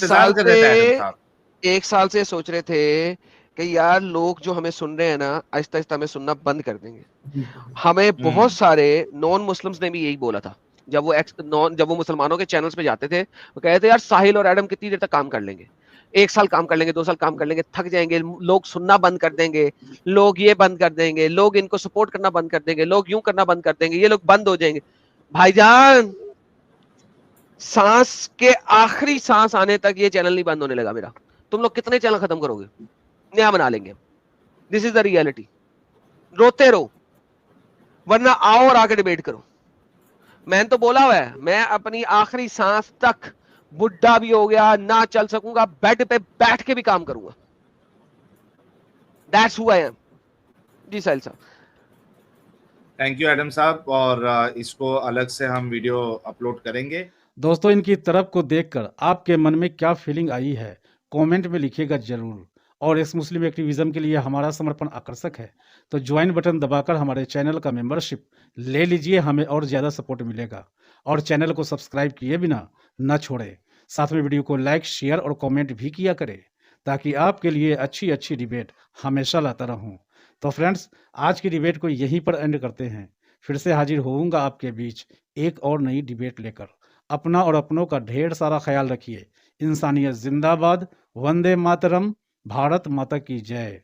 साल से सोच रहे थे कि यार लोग जो हमें सुन रहे हैं ना, आहिस्ता आहिस्ता हमें सुनना बंद कर देंगे। हमें बहुत सारे नॉन मुस्लिम्स ने भी यही बोला था जब वो मुसलमानों के चैनल्स पे जाते थे। वो कहते थे यार साहिल और एडम कितनी देर तक काम कर लेंगे, 1 साल काम कर लेंगे, 2 साल काम कर लेंगे, थक जाएंगे, लोग सुनना बंद कर देंगे, लोग ये बंद कर देंगे, लोग इनको सपोर्ट करना बंद कर देंगे, लोग यूं करना बंद कर देंगे, ये लोग बंद हो जाएंगे। भाईजान, सांस के आखिरी सांस आने तक ये चैनल नहीं बंद होने लगा मेरा। तुम लोग कितने चैनल खत्म करोगे? नया बना लेंगे। This is the reality. रोते रहो वरना आओ और आके डिबेट करो। मैंने तो बोला हुआ है, मैं अपनी आखिरी सांस तक बुढ़ा भी हो गया ना चल सकूंगा, बेड पे बैठ के भी काम करूंगा। That's who I am। जी साहिल साहब। थैंक यू एडम साहब, और इसको अलग से हम वीडियो अपलोड करेंगे। दोस्तों, इनकी तरफ को देखकर आपके मन में क्या फीलिंग आई है कमेंट में लिखिएगा जरूर। और एक्स मुस्लिम एक्टिविज्म के लिए हमारा समर्पण आकर्षक है तो ज्वाइन बटन दबाकर हमारे चैनल का मेंबरशिप ले लीजिए, हमें और ज़्यादा सपोर्ट मिलेगा। और चैनल को सब्सक्राइब किए बिना न छोड़े, साथ में वीडियो को लाइक, शेयर और कमेंट भी किया करें ताकि आपके लिए अच्छी अच्छी डिबेट हमेशा लाता रहूं। तो फ्रेंड्स, आज की डिबेट को यहीं पर एंड करते हैं। फिर से हाजिर होऊंगा आपके बीच एक और नई डिबेट लेकर। अपना और अपनों का ढेर सारा ख्याल रखिए। इंसानियत जिंदाबाद। वंदे मातरम। भारत माता की जय।